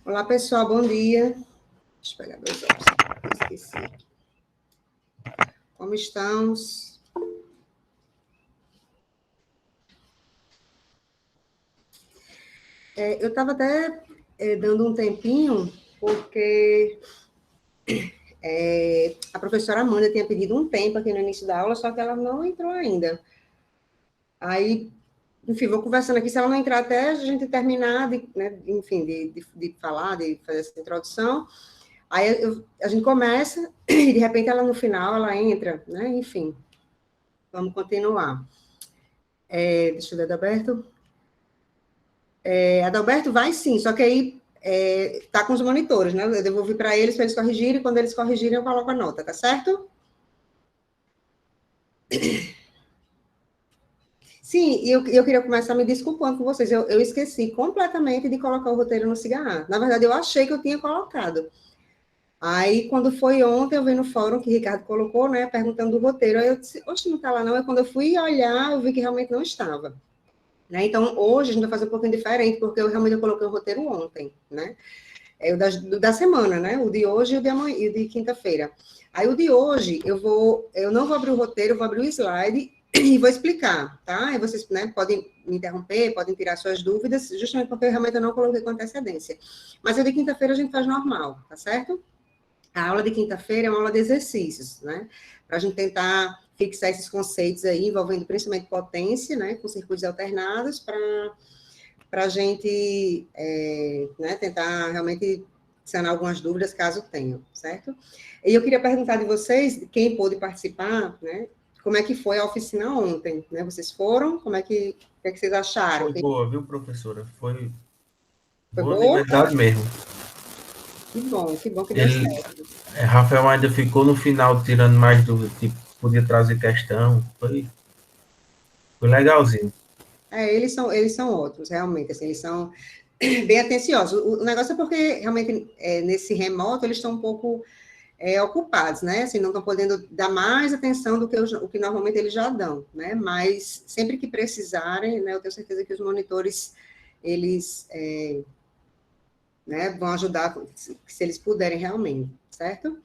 Olá, pessoal, bom dia. Deixa eu pegar meus óculos, esqueci. Como estamos? Eu estava até dando um tempinho, porque a professora Amanda tinha pedido um tempo aqui no início da aula, só que ela não entrou ainda. Aí, enfim, vou conversando aqui, se ela não entrar até a gente terminar, de falar, de fazer essa introdução, aí a gente começa, e de repente ela no final, ela entra, né? Enfim, vamos continuar. Deixa eu ver, Adalberto. Adalberto vai sim, só que aí tá com os monitores, né? Eu devolvi para eles corrigirem, e quando eles corrigirem, eu coloco a nota, tá certo? Sim, e eu queria começar me desculpando com vocês. Eu esqueci completamente de colocar o roteiro no Cigarra. Na verdade, eu achei que eu tinha colocado. Aí, quando foi ontem, eu vi no fórum que o Ricardo colocou, né, perguntando do roteiro. Aí eu disse, oxe, não está lá não. Aí, quando eu fui olhar, eu vi que realmente não estava. Né? Então, hoje a gente vai fazer um pouquinho diferente, porque eu realmente coloquei o roteiro ontem, né? O da semana, né? O de hoje e o de amanhã, e o de quinta-feira. Aí, o de hoje, eu não vou abrir o roteiro, eu vou abrir o slide e vou explicar, tá? Aí vocês, né, podem me interromper, podem tirar suas dúvidas, justamente porque realmente eu não coloquei com antecedência. Mas o de quinta-feira a gente faz normal, tá certo? A aula de quinta-feira é uma aula de exercícios, né? Para a gente tentar fixar esses conceitos aí, envolvendo principalmente potência, né? Com circuitos alternados, para a gente né, tentar realmente sanar algumas dúvidas, caso tenham, certo? E eu queria perguntar de vocês, quem pôde participar, né? Como é que foi a oficina ontem, né? Vocês foram? O que é que vocês acharam? Foi boa, viu, professora? Foi Foi boa de boa? verdade mesmo. Que bom que deu certo. Rafael ainda ficou no final tirando mais dúvidas, tipo, podia trazer questão. Foi legalzinho. Eles são ótimos, realmente, assim, eles são bem atenciosos. O negócio é porque, realmente, nesse remoto, eles estão um pouco ocupados, né? Assim, não estão podendo dar mais atenção do que o que normalmente eles já dão, né? Mas, sempre que precisarem, né, eu tenho certeza que os monitores, eles né, vão ajudar, se eles puderem realmente, certo?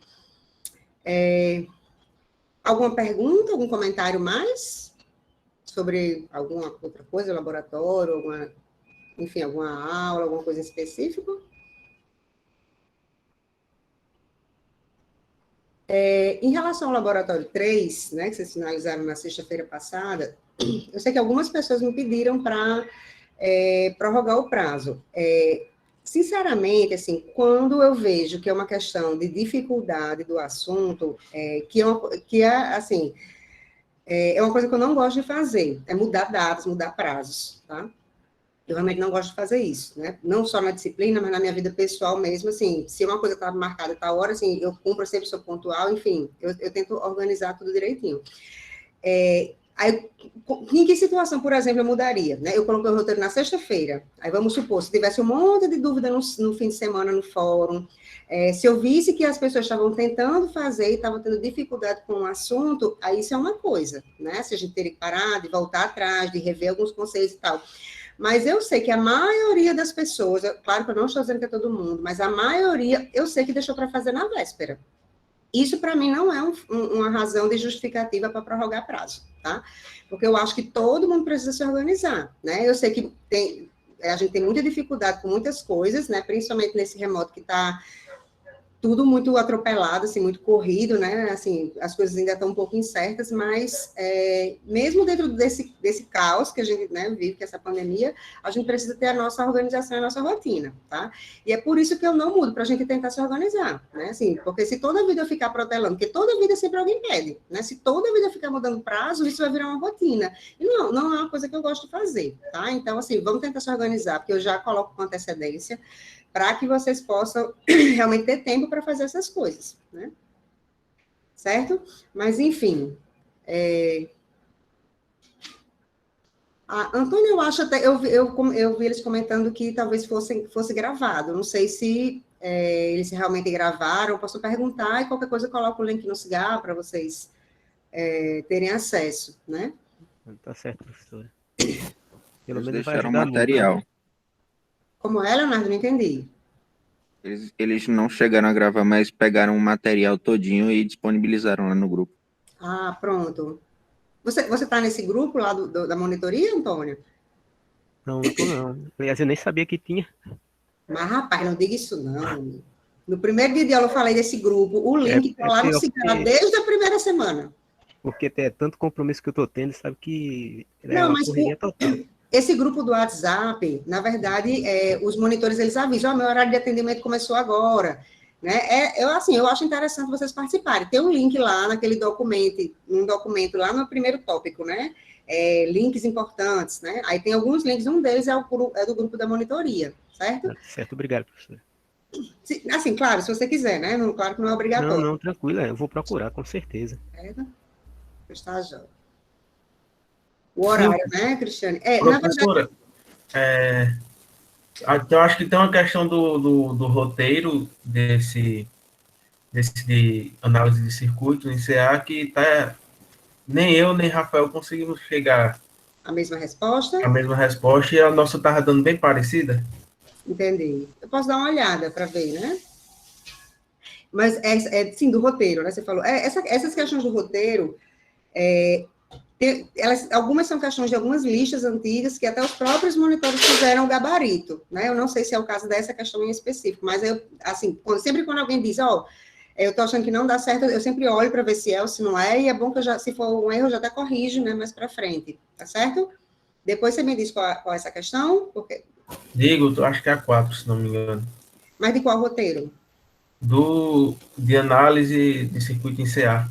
Alguma pergunta, algum comentário mais? Sobre alguma outra coisa, laboratório, enfim, alguma aula, alguma coisa específica? Em relação ao laboratório 3, né, que vocês finalizaram na sexta-feira passada, eu sei que algumas pessoas me pediram para prorrogar o prazo. Sinceramente, assim, quando eu vejo que é uma questão de dificuldade do assunto, assim, é uma coisa que eu não gosto de fazer, é mudar datas, mudar prazos, tá? Eu realmente não gosto de fazer isso, né? Não só na disciplina, mas na minha vida pessoal mesmo, assim, se uma coisa está marcada a tal hora, assim, eu cumpro, eu sempre sou pontual, enfim, eu tento organizar tudo direitinho. Aí, em que situação, por exemplo, eu mudaria? Né? Eu coloquei o roteiro na sexta-feira, aí vamos supor, se tivesse um monte de dúvida no fim de semana no fórum, se eu visse que as pessoas estavam tentando fazer e estavam tendo dificuldade com o assunto, aí isso é uma coisa, né? Se a gente teria que parar, de voltar atrás, de rever alguns conceitos e tal. Mas eu sei que a maioria das pessoas, claro que eu não estou dizendo que é todo mundo, mas a maioria, eu sei que deixou para fazer na véspera. Isso, para mim, não é uma razão de justificativa para prorrogar prazo, tá? Porque eu acho que todo mundo precisa se organizar, né? Eu sei que a gente tem muita dificuldade com muitas coisas, né? Principalmente nesse remoto que está tudo muito atropelado, assim, muito corrido, né? Assim, as coisas ainda estão um pouco incertas, mas mesmo dentro desse caos que a gente, né, vive, que é essa pandemia, a gente precisa ter a nossa organização, a nossa rotina, tá? E é por isso que eu não mudo, para a gente tentar se organizar, né? Assim, porque se toda vida eu ficar protelando, porque toda vida sempre alguém pede, né? Se toda vida eu ficar mudando prazo, isso vai virar uma rotina. E não é uma coisa que eu gosto de fazer, tá? Então, assim, vamos tentar se organizar, porque eu já coloco com antecedência, para que vocês possam realmente ter tempo para fazer essas coisas, né? Certo? Mas, enfim. Antônio, eu acho até. Eu vi eles comentando que talvez fosse gravado. Não sei se eles realmente gravaram. Posso perguntar e qualquer coisa eu coloco o link no cigarro para vocês terem acesso, né? Tá certo, professora. Pelo Eles menos vai deixaram ajudar muito, né? material. Como é, Leonardo? Não entendi. Eles não chegaram a gravar, mas pegaram o material todinho e disponibilizaram lá no grupo. Ah, pronto. Você está nesse grupo lá da monitoria, Antônio? Não, não tô não. Aliás, eu nem sabia que tinha. Mas, rapaz, não diga isso, não. No primeiro dia de aula eu falei desse grupo. O link está É lá no pior Cigarra desde a primeira semana. porque é tanto compromisso que eu tô tendo, sabe que é Não, uma mas correria total. esse grupo do WhatsApp, na verdade, os monitores, eles avisam, meu horário de atendimento começou agora. Né? Eu acho interessante vocês participarem. Tem um link lá naquele documento, um documento lá no primeiro tópico, né? Links importantes, né? Aí tem alguns links, um deles é do grupo da monitoria, certo? Certo, obrigado, professor. Assim, claro, se você quiser, né? Não, claro que não é Não, obrigatório. não, tranquilo, eu vou procurar, com certeza. Certo? Estágio. O Sim, horário, né, Cristiane? Na verdade, professora, então acho que tem uma questão do roteiro desse de análise de circuito em CA que nem eu nem Rafael conseguimos chegar a mesma resposta. à mesma resposta e a nossa estava dando bem parecida. Entendi. Eu posso dar uma olhada para ver, né? Mas, sim, do roteiro, né? Você falou. Essas questões do roteiro, algumas são questões de algumas listas antigas que até os próprios monitores fizeram o gabarito, né? Eu não sei se é o caso dessa questão em específico, mas assim, sempre quando alguém diz, eu tô achando que não dá certo, eu sempre olho para ver se é ou se não é, e é bom que se for um erro, eu já até corrijo, né, mais para frente, tá certo? Depois você me diz qual é essa questão, Digo, acho que é a 4, se não me engano. mas de qual roteiro? De análise de circuito em CA.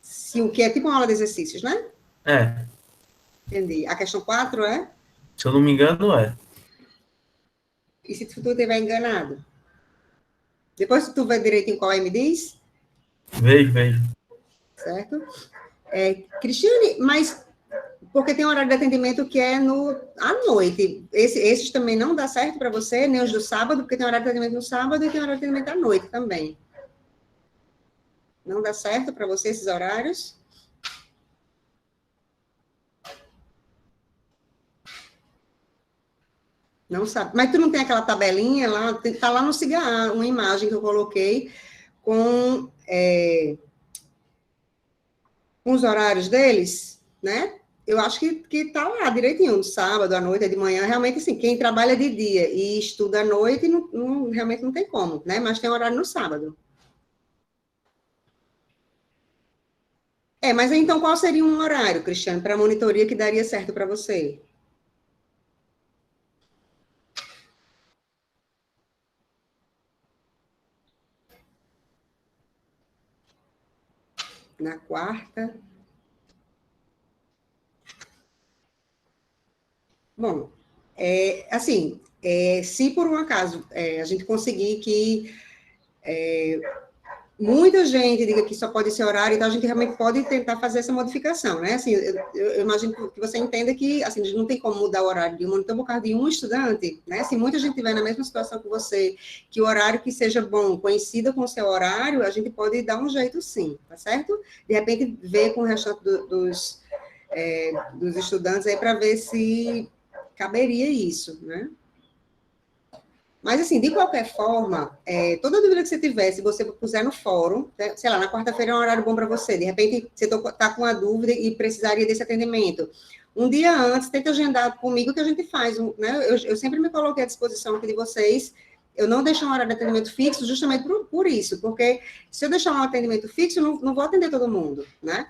Se o que é tipo uma aula de exercícios, né? É, Entendi. A questão 4 é? se eu não me engano, é. E se tu estiver enganado? Depois que tu vê direitinho qual é, me diz, Vejo. certo? Cristiane, mas porque tem horário de atendimento que é à noite. Esses também não dá certo para você, nem os do sábado, porque tem horário de atendimento no sábado e tem horário de atendimento à noite também. Não dá certo para você esses horários? Não sabe. Mas tu não tem aquela tabelinha lá, tá lá no Cigarra, uma imagem que eu coloquei com os horários deles, né? Eu acho que tá lá direitinho, sábado, à noite, de manhã, realmente, assim, quem trabalha de dia e estuda à noite, realmente não tem como, né? Mas tem horário no sábado. Mas então qual seria um horário, Cristiano, para a monitoria que daria certo para você? Na quarta? Bom, assim, se por um acaso a gente conseguir que muita gente diga que só pode ser horário, então a gente realmente pode tentar fazer essa modificação, né? Assim, eu imagino que você entenda que, assim, a gente não tem como mudar o horário de um monitor por causa de um estudante, né? Se muita gente estiver na mesma situação que você, que o horário que seja bom, coincida com o seu horário, a gente pode dar um jeito sim, tá certo? De repente, ver com o restante dos estudantes aí para ver se caberia isso, né? Mas, assim, de qualquer forma, toda dúvida que você tiver, se você puser no fórum, né, sei lá, na quarta-feira é um horário bom para você, de repente você está com uma dúvida e precisaria desse atendimento. Um dia antes, tenta agendar comigo que a gente faz, né? Eu sempre me coloquei à disposição aqui de vocês, eu não deixo um horário de atendimento fixo justamente por isso, porque se eu deixar um atendimento fixo, eu não vou atender todo mundo, né?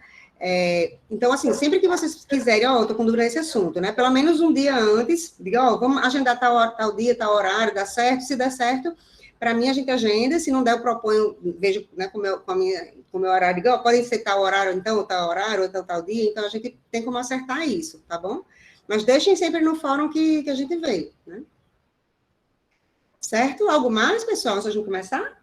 Então, assim, sempre que vocês quiserem, eu estou com dúvida nesse assunto, né? Pelo menos um dia antes, diga, vamos agendar tal dia, tal horário, dá certo? Se der certo, para mim a gente agenda, se não der, eu proponho, vejo né, com o meu horário, diga, podem ser tal horário, então, tal horário, ou tal dia, então a gente tem como acertar isso, tá bom? Mas deixem sempre no fórum que a gente vê, né? Certo? Algo mais, pessoal, antes de a gente começar?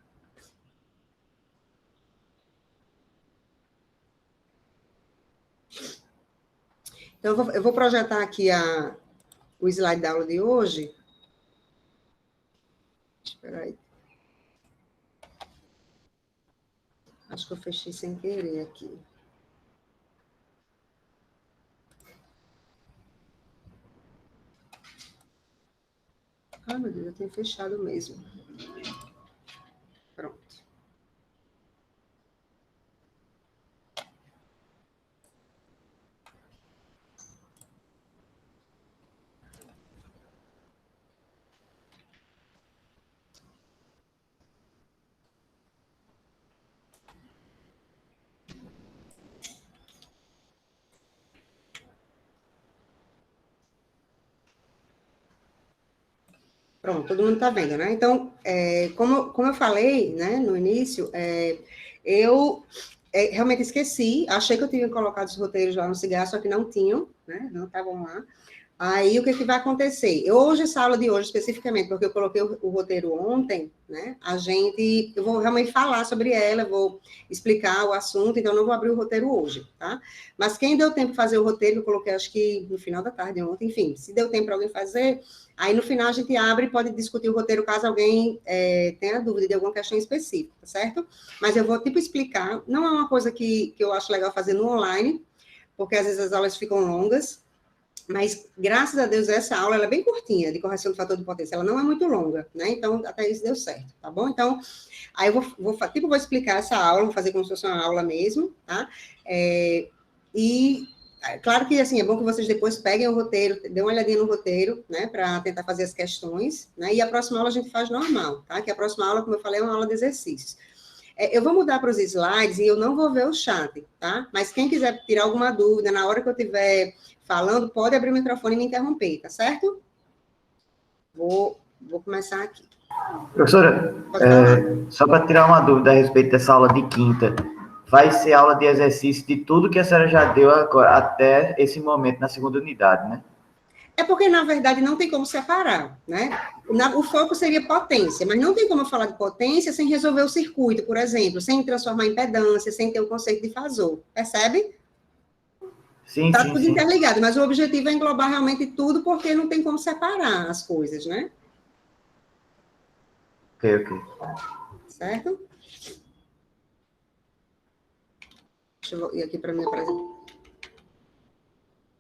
Então, eu vou projetar aqui o slide da aula de hoje. Espera aí. Acho que eu fechei sem querer aqui. Ah, meu Deus, eu tenho fechado mesmo. Pronto, todo mundo está vendo, né? Então, como eu falei, né, no início, eu realmente esqueci, achei que eu tinha colocado os roteiros lá no cigarro, só que não tinham, né? Não estavam lá. Aí, o que vai acontecer? Hoje, essa aula de hoje, especificamente, porque eu coloquei o roteiro ontem, né? Eu vou realmente falar sobre ela, vou explicar o assunto, então eu não vou abrir o roteiro hoje, tá? Mas quem deu tempo de fazer o roteiro, eu coloquei, acho que no final da tarde ontem, enfim, se deu tempo para alguém fazer, aí no final a gente abre e pode discutir o roteiro caso alguém tenha dúvida de alguma questão específica, tá certo? Mas eu vou, explicar, não é uma coisa que eu acho legal fazer no online, porque às vezes as aulas ficam longas, mas, graças a Deus, essa aula ela é bem curtinha, de correção do fator de potência, ela não é muito longa, né? Então, até isso deu certo, tá bom? Então, aí eu vou explicar essa aula, vou fazer como se fosse uma aula mesmo, tá? Claro que, assim, é bom que vocês depois peguem o roteiro, dêem uma olhadinha no roteiro, né, para tentar fazer as questões, né? E a próxima aula a gente faz normal, tá? Que a próxima aula, como eu falei, é uma aula de exercícios. Eu vou mudar para os slides e eu não vou ver o chat, tá? Mas quem quiser tirar alguma dúvida, na hora que eu estiver falando, pode abrir o microfone e me interromper, tá certo? Vou começar aqui. Professora, só para tirar uma dúvida a respeito dessa aula de quinta, vai ser aula de exercício de tudo que a senhora já deu agora, até esse momento na segunda unidade, né? É porque, na verdade, não tem como separar, né? O foco seria potência, mas não tem como falar de potência sem resolver o circuito, por exemplo, sem transformar em impedância, sem ter o conceito de fasor, percebe? Sim, Tá sim, tudo sim. interligado, mas o objetivo é englobar realmente tudo, porque não tem como separar as coisas, né? Ok. Certo? Deixa eu ir aqui para minha apresentação.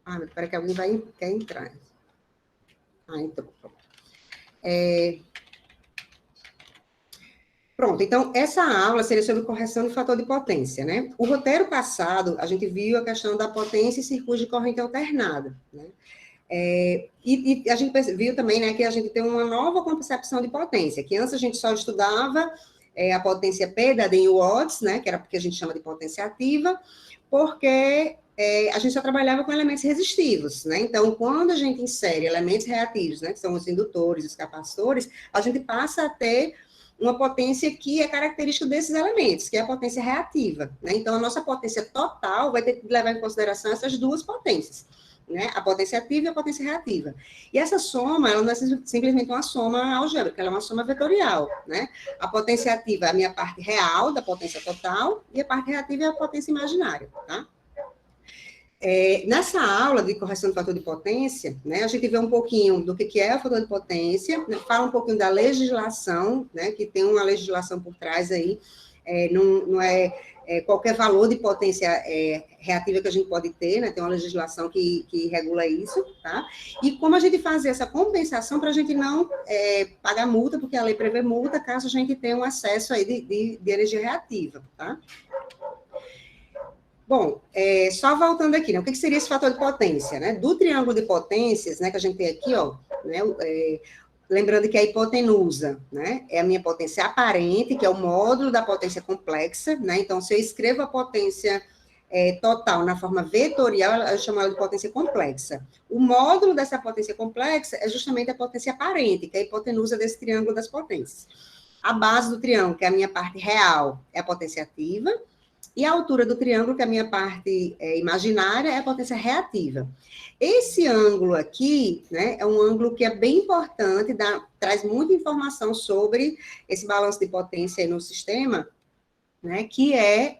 Mas parece que alguém quer entrar. Então, pronto. Pronto, então, essa aula seria sobre correção do fator de potência, né? O roteiro passado, a gente viu a questão da potência e circuito de corrente alternada, né? E a gente viu também, né, que a gente tem uma nova concepção de potência, que antes a gente só estudava a potência P, dada em watts, né, que era porque a gente chama de potência ativa, porque a gente só trabalhava com elementos resistivos, né? Então, quando a gente insere elementos reativos, né, que são os indutores, os capacitores, a gente passa a ter uma potência que é característica desses elementos, que é a potência reativa, né? Então, a nossa potência total vai ter que levar em consideração essas duas potências, né? A potência ativa e a potência reativa. E essa soma, ela não é simplesmente uma soma algébrica, ela é uma soma vetorial, né? A potência ativa é a minha parte real da potência total e a parte reativa é a potência imaginária, tá? Nessa aula de correção do fator de potência, né, a gente vê um pouquinho do que é o fator de potência, né, fala um pouquinho da legislação, né, que tem uma legislação por trás aí, não é qualquer valor de potência reativa que a gente pode ter, né, tem uma legislação que regula isso, tá? E como a gente fazer essa compensação para a gente não pagar multa, porque a lei prevê multa caso a gente tenha um excesso aí de energia reativa, tá? Bom, só voltando aqui, né, o que seria esse fator de potência, né? Do triângulo de potências, né, que a gente tem aqui, ó, né, lembrando que a hipotenusa, né, é a minha potência aparente, que é o módulo da potência complexa, né? Então, se eu escrevo a potência total na forma vetorial, eu chamo ela de potência complexa. O módulo dessa potência complexa é justamente a potência aparente, que é a hipotenusa desse triângulo das potências. A base do triângulo, que é a minha parte real, é a potência ativa, e a altura do triângulo, que é a minha parte imaginária, é a potência reativa. Esse ângulo aqui, né, é um ângulo que é bem importante, traz muita informação sobre esse balanço de potência aí no sistema, né, que é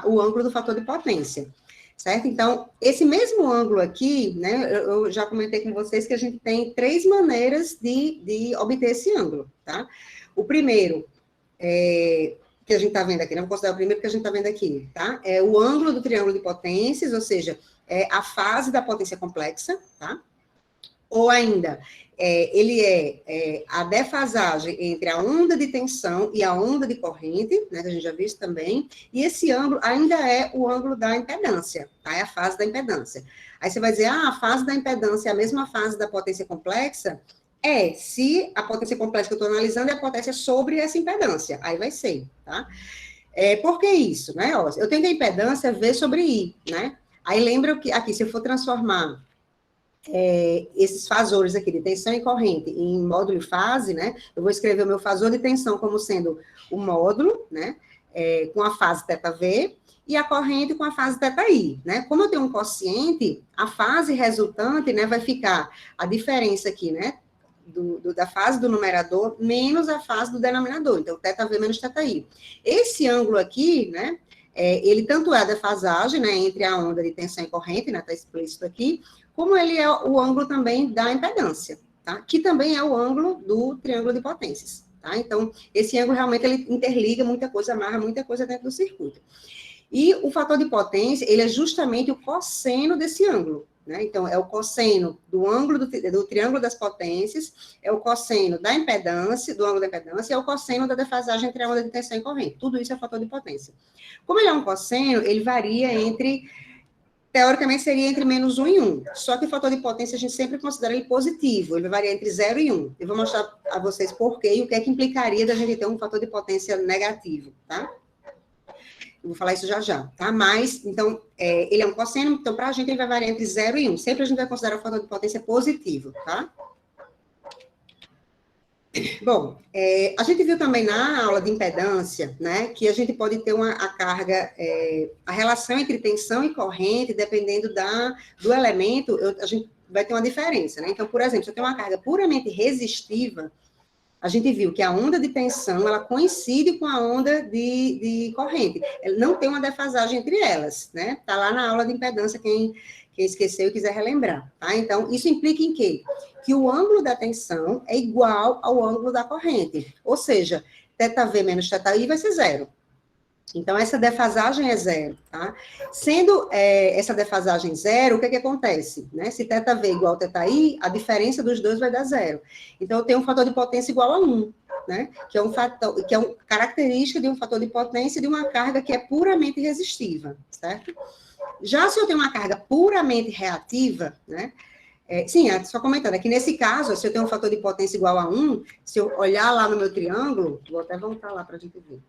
o ângulo do fator de potência, certo? Então, esse mesmo ângulo aqui, né, eu já comentei com vocês que a gente tem 3 maneiras de obter esse ângulo, tá? O primeiro que a gente está vendo aqui, né? Vou considerar o primeiro que a gente está vendo aqui, tá? É o ângulo do triângulo de potências, ou seja, a fase da potência complexa, tá? Ou ainda, ele é a defasagem entre a onda de tensão e a onda de corrente, né? Que a gente já viu isso também, e esse ângulo ainda é o ângulo da impedância, tá? É a fase da impedância. Aí você vai dizer, a fase da impedância é a mesma fase da potência complexa? Se a potência complexa que eu estou analisando é a potência sobre essa impedância, aí vai ser, tá? Por que isso, né? Ó, eu tenho que a impedância V sobre I, né? Aí lembra que aqui, se eu for transformar esses fasores aqui de tensão e corrente em módulo e fase, né? Eu vou escrever o meu fasor de tensão como sendo o módulo, né? Com a fase θV, e a corrente com a fase θI, né? Como eu tenho um quociente, a fase resultante, né, vai ficar a diferença aqui, né, da fase do numerador menos a fase do denominador, então θV menos θI. Esse ângulo aqui, né, ele tanto é a defasagem, né, entre a onda de tensão e corrente, né, está explícito aqui, como ele é o ângulo também da impedância, tá? Que também é o ângulo do triângulo de potências, tá? Então, esse ângulo realmente ele interliga muita coisa, amarra muita coisa dentro do circuito. E o fator de potência, ele é justamente o cosseno desse ângulo, né? Então, é o cosseno do ângulo do triângulo das potências, é o cosseno da impedância, do ângulo da impedância, e é o cosseno da defasagem entre a onda de tensão e corrente. Tudo isso é fator de potência. Como ele é um cosseno, ele varia entre, teoricamente, seria entre menos 1 e 1. Só que o fator de potência, a gente sempre considera ele positivo, ele varia entre 0 e 1. Eu vou mostrar a vocês por quê e o que é que implicaria da gente ter um fator de potência negativo, tá? Eu vou falar isso já já, tá? Mas, então, ele é um cosseno, então, para a gente, ele vai variar entre 0 e 1. Sempre a gente vai considerar o fator de potência positivo, tá? Bom, a gente viu também na aula de impedância, né, que a gente pode ter a carga, a relação entre tensão e corrente, dependendo do elemento, a gente vai ter uma diferença, né? Então, por exemplo, se eu tenho uma carga puramente resistiva, a gente viu que a onda de tensão, ela coincide com a onda de corrente. Ela não tem uma defasagem entre elas, né? Está lá na aula de impedância, quem esqueceu e quiser relembrar, tá? Então, isso implica em quê? Que o ângulo da tensão é igual ao ângulo da corrente. Ou seja, θV menos θI vai ser 0. Então, essa defasagem é 0, tá? Sendo essa defasagem 0, o que acontece? Né? Se θV igual a θI, a diferença dos dois vai dar 0. Então, eu tenho um fator de potência igual a 1, né? Que é uma característica de um fator de potência de uma carga que é puramente resistiva, certo? Já se eu tenho uma carga puramente reativa, né? Sim, só comentando, é que nesse caso, se eu tenho um fator de potência igual a 1, se eu olhar lá no meu triângulo, vou até voltar lá para a gente ver.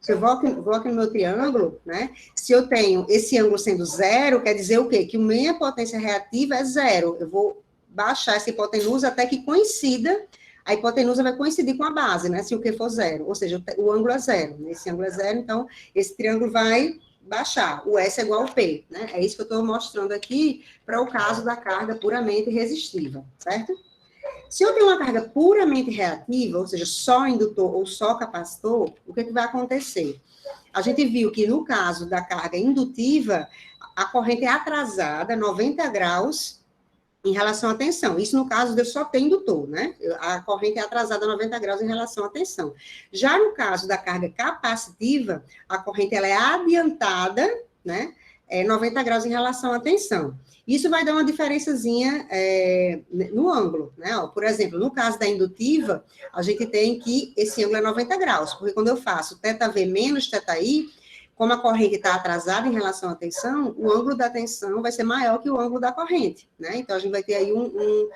Se eu vou aqui no meu triângulo, né? Se eu tenho esse ângulo sendo 0, quer dizer o quê? Que a minha potência reativa é 0. Eu vou baixar essa hipotenusa até que coincida, a hipotenusa vai coincidir com a base, né? Se o que for 0, ou seja, o ângulo é 0. Esse ângulo é 0, então esse triângulo vai baixar. O S é igual ao P, né? É isso que eu estou mostrando aqui para o caso da carga puramente resistiva, certo? Se eu tenho uma carga puramente reativa, ou seja, só indutor ou só capacitor, o que vai acontecer? A gente viu que no caso da carga indutiva, a corrente é atrasada 90 graus em relação à tensão. Isso no caso de eu só ter indutor, né? A corrente é atrasada 90 graus em relação à tensão. Já no caso da carga capacitiva, a corrente ela é adiantada, né? 90 graus em relação à tensão. Isso vai dar uma diferençazinha no ângulo, né? Ó, por exemplo, no caso da indutiva, a gente tem que esse ângulo é 90 graus, porque quando eu faço θV menos θI, como a corrente está atrasada em relação à tensão, o ângulo da tensão vai ser maior que o ângulo da corrente, né? Então, a gente vai ter aí um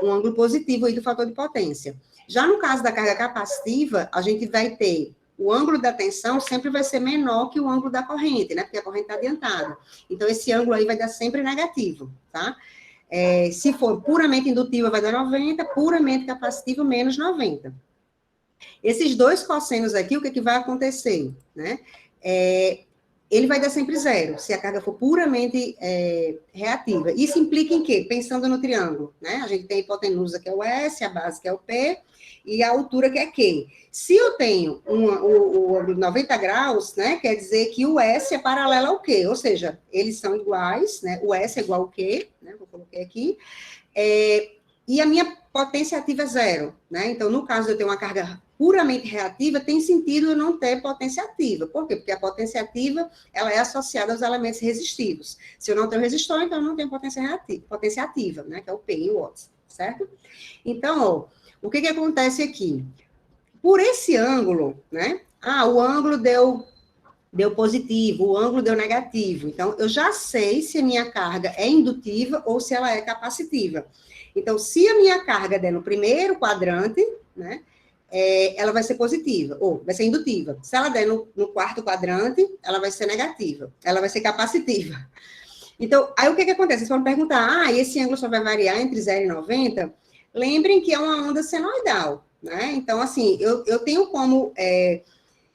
ângulo positivo aí do fator de potência. Já no caso da carga capacitiva, a gente vai ter o ângulo da tensão sempre vai ser menor que o ângulo da corrente, né? Porque a corrente está adiantada. Então, esse ângulo aí vai dar sempre negativo, tá? Se for puramente indutiva, vai dar 90, puramente capacitiva, menos 90. Esses dois cossenos aqui, o que vai acontecer, né? Ele vai dar sempre 0, se a carga for puramente reativa. Isso implica em quê? Pensando no triângulo, né? A gente tem a hipotenusa, que é o S, a base, que é o P, e a altura, que é Q. Se eu tenho o ângulo de 90 graus, né, quer dizer que o S é paralelo ao Q, ou seja, eles são iguais, né? O S é igual ao Q, né? Vou colocar aqui. E a minha potência ativa é 0, né? Então, no caso de eu ter uma carga puramente reativa, tem sentido eu não ter potência ativa. Por quê? Porque a potência ativa, ela é associada aos elementos resistivos. Se eu não tenho resistor, então eu não tenho potência ativa, né? Que é o P e o Watts, certo? Então, ó, o que acontece aqui? Por esse ângulo, né? O ângulo deu positivo, o ângulo deu negativo. Então, eu já sei se a minha carga é indutiva ou se ela é capacitiva. Então, se a minha carga der no primeiro quadrante, né? Ela vai ser positiva, ou vai ser indutiva. Se ela der no quarto quadrante, ela vai ser negativa, ela vai ser capacitiva. Então, aí o que acontece? Vocês vão perguntar, e esse ângulo só vai variar entre 0 e 90? Lembrem que é uma onda senoidal, né? Então, assim, eu tenho como,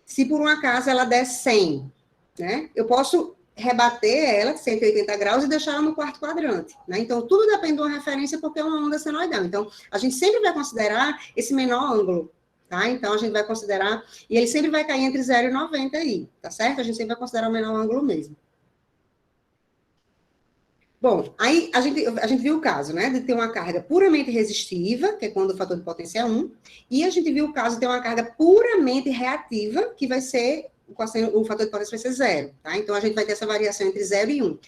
se por um acaso ela der 100, né? Eu posso rebater ela 180 graus e deixar ela no quarto quadrante, né? Então, tudo depende de uma referência porque é uma onda senoidal. Então, a gente sempre vai considerar esse menor ângulo, tá? Então, a gente vai considerar, e ele sempre vai cair entre 0 e 90 aí, tá certo? A gente sempre vai considerar o menor ângulo mesmo. Bom, aí a gente viu o caso, né, de ter uma carga puramente resistiva, que é quando o fator de potência é 1, e a gente viu o caso de ter uma carga puramente reativa, que vai ser, o fator de potência vai ser 0, tá? Então, a gente vai ter essa variação entre 0 e 1.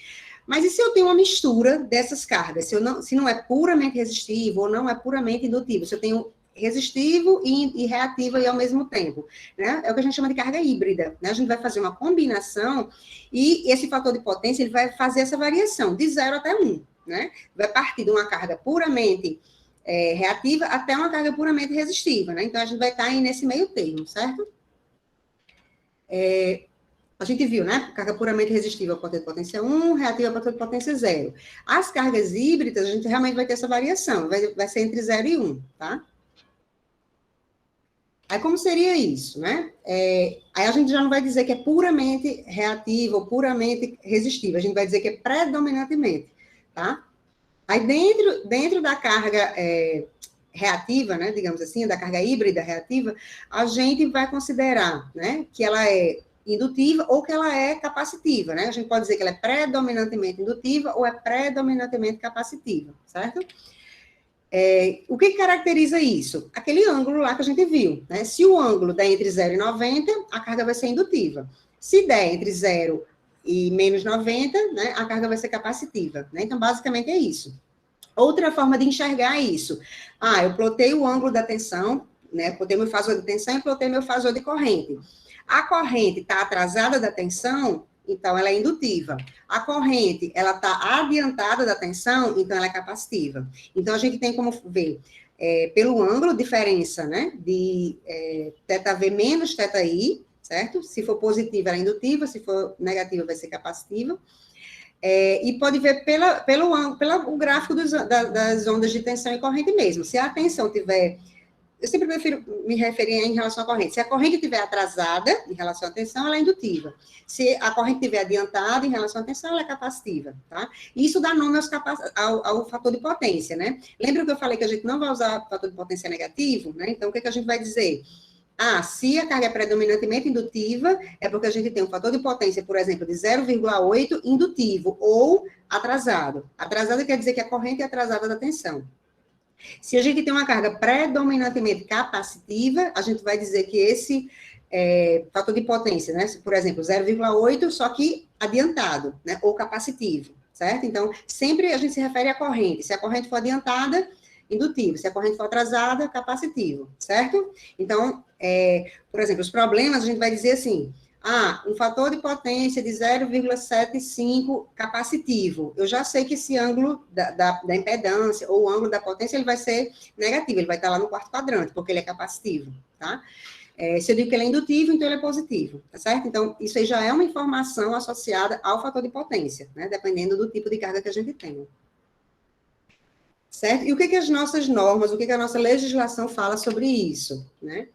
Mas e se eu tenho uma mistura dessas cargas? Se não é puramente resistivo ou não é puramente indutivo, se eu tenho resistivo e reativo aí ao mesmo tempo, né? É o que a gente chama de carga híbrida, né? A gente vai fazer uma combinação e esse fator de potência, ele vai fazer essa variação de 0 até 1, né? Vai partir de uma carga puramente reativa até uma carga puramente resistiva, né? Então, a gente vai estar aí nesse meio termo, certo? A gente viu, né? Carga puramente resistiva, fator de potência 1, reativa, fator de potência 0. As cargas híbridas, a gente realmente vai ter essa variação, vai ser entre 0 e 1, tá? Aí, como seria isso, né? Aí a gente já não vai dizer que é puramente reativo ou puramente resistivo, a gente vai dizer que é predominantemente, tá? Aí, dentro da carga reativa, né, digamos assim, da carga híbrida reativa, a gente vai considerar, né, que ela é indutiva ou que ela é capacitiva, né? A gente pode dizer que ela é predominantemente indutiva ou é predominantemente capacitiva, certo? O que caracteriza isso? Aquele ângulo lá que a gente viu, né? Se o ângulo der entre 0 e 90, a carga vai ser indutiva. Se der entre 0 e menos 90, né, a carga vai ser capacitiva, né? Então, basicamente é isso. Outra forma de enxergar isso. Eu plotei o ângulo da tensão, né? Plotei meu fasor de tensão e plotei meu fasor de corrente. A corrente está atrasada da tensão, então ela é indutiva. A corrente, ela está adiantada da tensão, então ela é capacitiva. Então, a gente tem como ver, pelo ângulo, diferença, né, de θV menos θI, certo? Se for positiva, ela é indutiva, se for negativa, vai ser capacitiva. E pode ver pelo gráfico das ondas de tensão e corrente mesmo. Se a tensão tiver... Eu sempre prefiro me referir em relação à corrente. Se a corrente estiver atrasada em relação à tensão, ela é indutiva. Se a corrente estiver adiantada em relação à tensão, ela é capacitiva, tá? Isso dá nome ao fator de potência, né? Lembra que eu falei que a gente não vai usar fator de potência negativo, né? Então, o que a gente vai dizer? Se a carga é predominantemente indutiva, é porque a gente tem um fator de potência, por exemplo, de 0,8 indutivo ou atrasado. Atrasado quer dizer que a corrente é atrasada da tensão. Se a gente tem uma carga predominantemente capacitiva, a gente vai dizer que esse fator de potência, né? Por exemplo, 0,8, só que adiantado, né? Ou capacitivo, certo? Então, sempre a gente se refere à corrente. Se a corrente for adiantada, indutivo. Se a corrente for atrasada, capacitivo, certo? Então, por exemplo, os problemas, a gente vai dizer assim... um fator de potência de 0,75 capacitivo. Eu já sei que esse ângulo da impedância ou o ângulo da potência, ele vai ser negativo, ele vai estar lá no quarto quadrante, porque ele é capacitivo, tá? Se eu digo que ele é indutivo, então ele é positivo, tá certo? Então, isso aí já é uma informação associada ao fator de potência, né? Dependendo do tipo de carga que a gente tem. Certo? E o que as nossas normas, o que a nossa legislação fala sobre isso, né?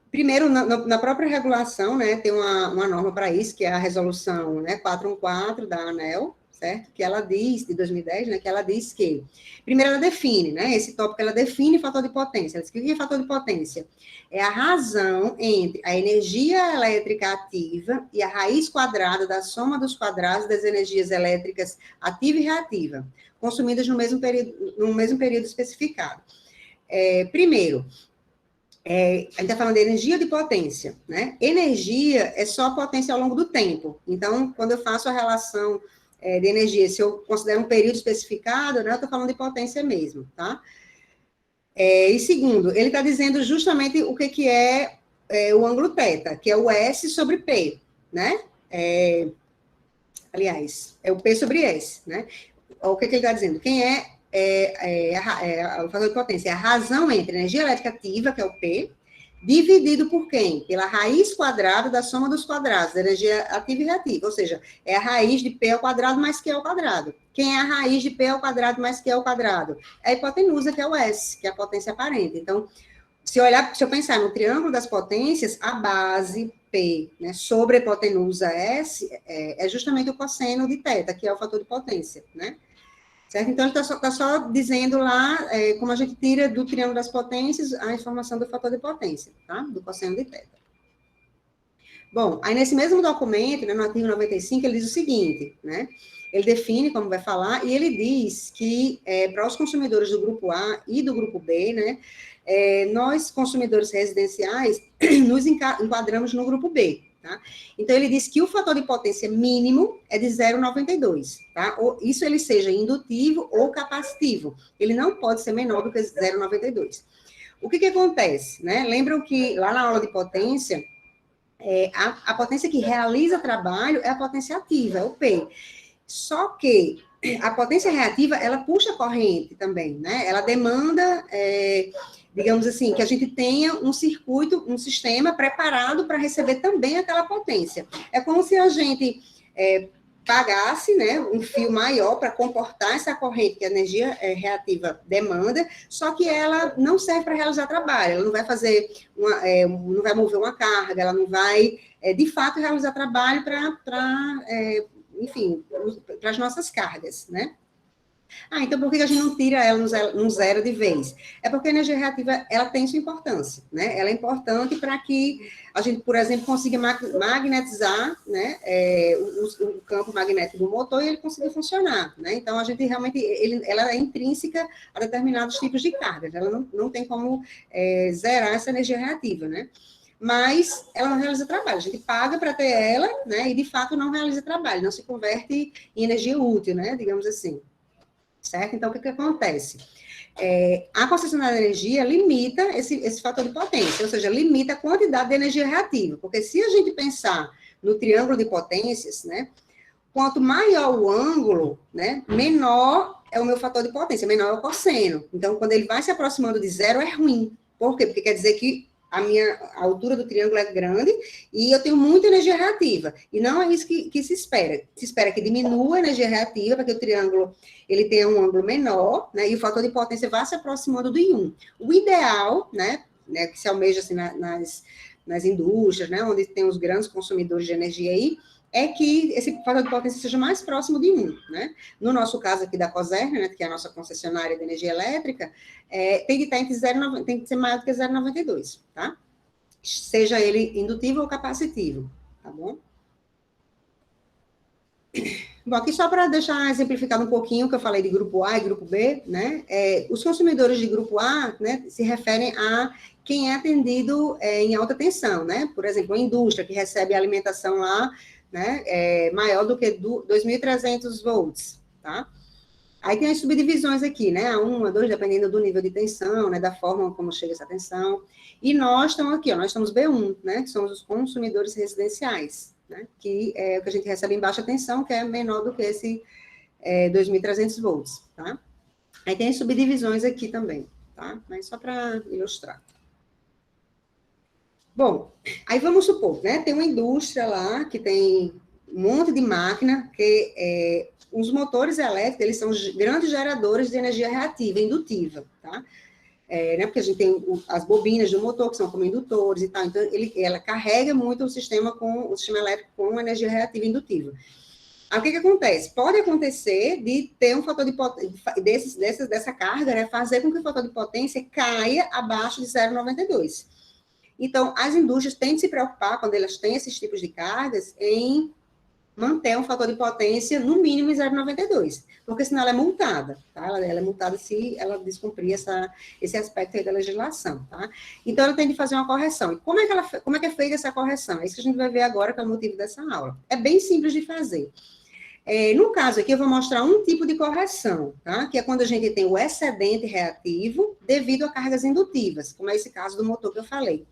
Primeiro, na própria regulação, né, tem uma norma para isso, que é a resolução, né, 414 da ANEEL, certo? Que ela diz, de 2010, né, que ela diz que, primeiro ela define, né, esse tópico, ela define fator de potência. Ela diz que o que é fator de potência? É a razão entre a energia elétrica ativa e a raiz quadrada da soma dos quadrados das energias elétricas ativa e reativa, consumidas no mesmo período especificado. Primeiro, a gente está falando de energia ou de potência, né? Energia é só potência ao longo do tempo. Então, quando eu faço a relação de energia, se eu considero um período especificado, né, eu estou falando de potência mesmo, tá? E segundo, ele está dizendo justamente o que é o ângulo θ, que é o S sobre P, né? Aliás, é o P sobre S, né? O que ele está dizendo? Quem o fator de potência é a razão entre a energia elétrica ativa, que é o P, dividido por quem? Pela raiz quadrada da soma dos quadrados, da energia ativa e reativa, ou seja, é a raiz de P ao quadrado mais Q ao quadrado. Quem é a raiz de P ao quadrado mais Q ao quadrado? É a hipotenusa, que é o S, que é a potência aparente. Então, se eu pensar no triângulo das potências, a base P, né, sobre a hipotenusa S, é justamente o cosseno de θ, que é o fator de potência, né? Certo? Então, ele está só dizendo lá como a gente tira do triângulo das potências a informação do fator de potência, tá? Do cosseno de θ. Bom, aí nesse mesmo documento, né, no artigo 95, ele diz o seguinte, né? Ele define, como vai falar, e ele diz que para os consumidores do grupo A e do grupo B, né, nós, consumidores residenciais, nos enquadramos no grupo B, tá? Então, ele diz que o fator de potência mínimo é de 0,92, tá? Isso ele seja indutivo ou capacitivo. Ele não pode ser menor do que 0,92. O que acontece, né? Lembram que lá na aula de potência, a potência que realiza trabalho é a potência ativa, é o P. Só que a potência reativa, ela puxa corrente também, né? Ela demanda, digamos assim, que a gente tenha um circuito, um sistema preparado para receber também aquela potência. É como se a gente pagasse, né, um fio maior para comportar essa corrente que a energia reativa demanda, só que ela não serve para realizar trabalho, ela não vai fazer, não vai mover uma carga, ela não vai, de fato, realizar trabalho enfim, para as nossas cargas, né? Então por que a gente não tira ela no zero de vez? É porque a energia reativa, ela tem sua importância, né? Ela é importante para que a gente, por exemplo, consiga magnetizar, né, o campo magnético do motor e ele consiga funcionar, né? Então, a gente realmente, ela é intrínseca a determinados tipos de cargas, ela não tem como zerar essa energia reativa, né? Mas ela não realiza trabalho, a gente paga para ter ela, né, e de fato não realiza trabalho, não se converte em energia útil, né, digamos assim. Certo? Então, o que acontece? A concessionária de energia limita esse fator de potência, ou seja, limita a quantidade de energia reativa, porque se a gente pensar no triângulo de potências, né, quanto maior o ângulo, né, menor é o meu fator de potência, menor é o cosseno. Então, quando ele vai se aproximando de zero, é ruim. Por quê? Porque quer dizer que a altura do triângulo é grande e eu tenho muita energia reativa. E não é isso que se espera. Se espera que diminua a energia reativa para que o triângulo ele tenha um ângulo menor, né, e o fator de potência vá se aproximando do 1. O ideal, né, que se almeja assim, nas indústrias, né, onde tem os grandes consumidores de energia aí, é que esse fator de potência seja mais próximo de 1, né? No nosso caso aqui da Coserna, né, que é a nossa concessionária de energia elétrica, tem que estar entre 0,90, tem que ser maior do que 0,92, tá? Seja ele indutivo ou capacitivo, tá bom? Bom, aqui só para deixar exemplificado um pouquinho o que eu falei de grupo A e grupo B, né? Os consumidores de grupo A, né, se referem a quem é atendido em alta tensão, né? Por exemplo, a indústria que recebe a alimentação lá, né, maior do que 2.300 volts, tá? Aí tem as subdivisões aqui, né, a 1, a 2, dependendo do nível de tensão, né, da forma como chega essa tensão, e nós estamos aqui, ó, nós estamos B1, né, que somos os consumidores residenciais, né, que é o que a gente recebe em baixa tensão, que é menor do que esse 2.300 volts, tá? Aí tem as subdivisões aqui também, tá? Mas só para ilustrar. Bom, aí vamos supor, né, tem uma indústria lá que tem um monte de máquina, que os motores elétricos, eles são grandes geradores de energia reativa, indutiva, tá? Né, porque a gente tem as bobinas do motor, que são como indutores e tal, então ela carrega muito o sistema elétrico com energia reativa indutiva. Aí o que acontece? Pode acontecer de ter um fator de potência, dessa carga, né, fazer com que o fator de potência caia abaixo de 0,92. Então, as indústrias têm de se preocupar, quando elas têm esses tipos de cargas, em manter um fator de potência no mínimo em 0,92, porque senão ela é multada, tá? Ela é multada se ela descumprir esse aspecto aí da legislação, tá? Então, ela tem de fazer uma correção. E como é que é feita essa correção? É isso que a gente vai ver agora, que é o motivo dessa aula. É bem simples de fazer. No caso aqui, eu vou mostrar um tipo de correção, tá? Que é quando a gente tem o excedente reativo devido a cargas indutivas, como é esse caso do motor que eu falei.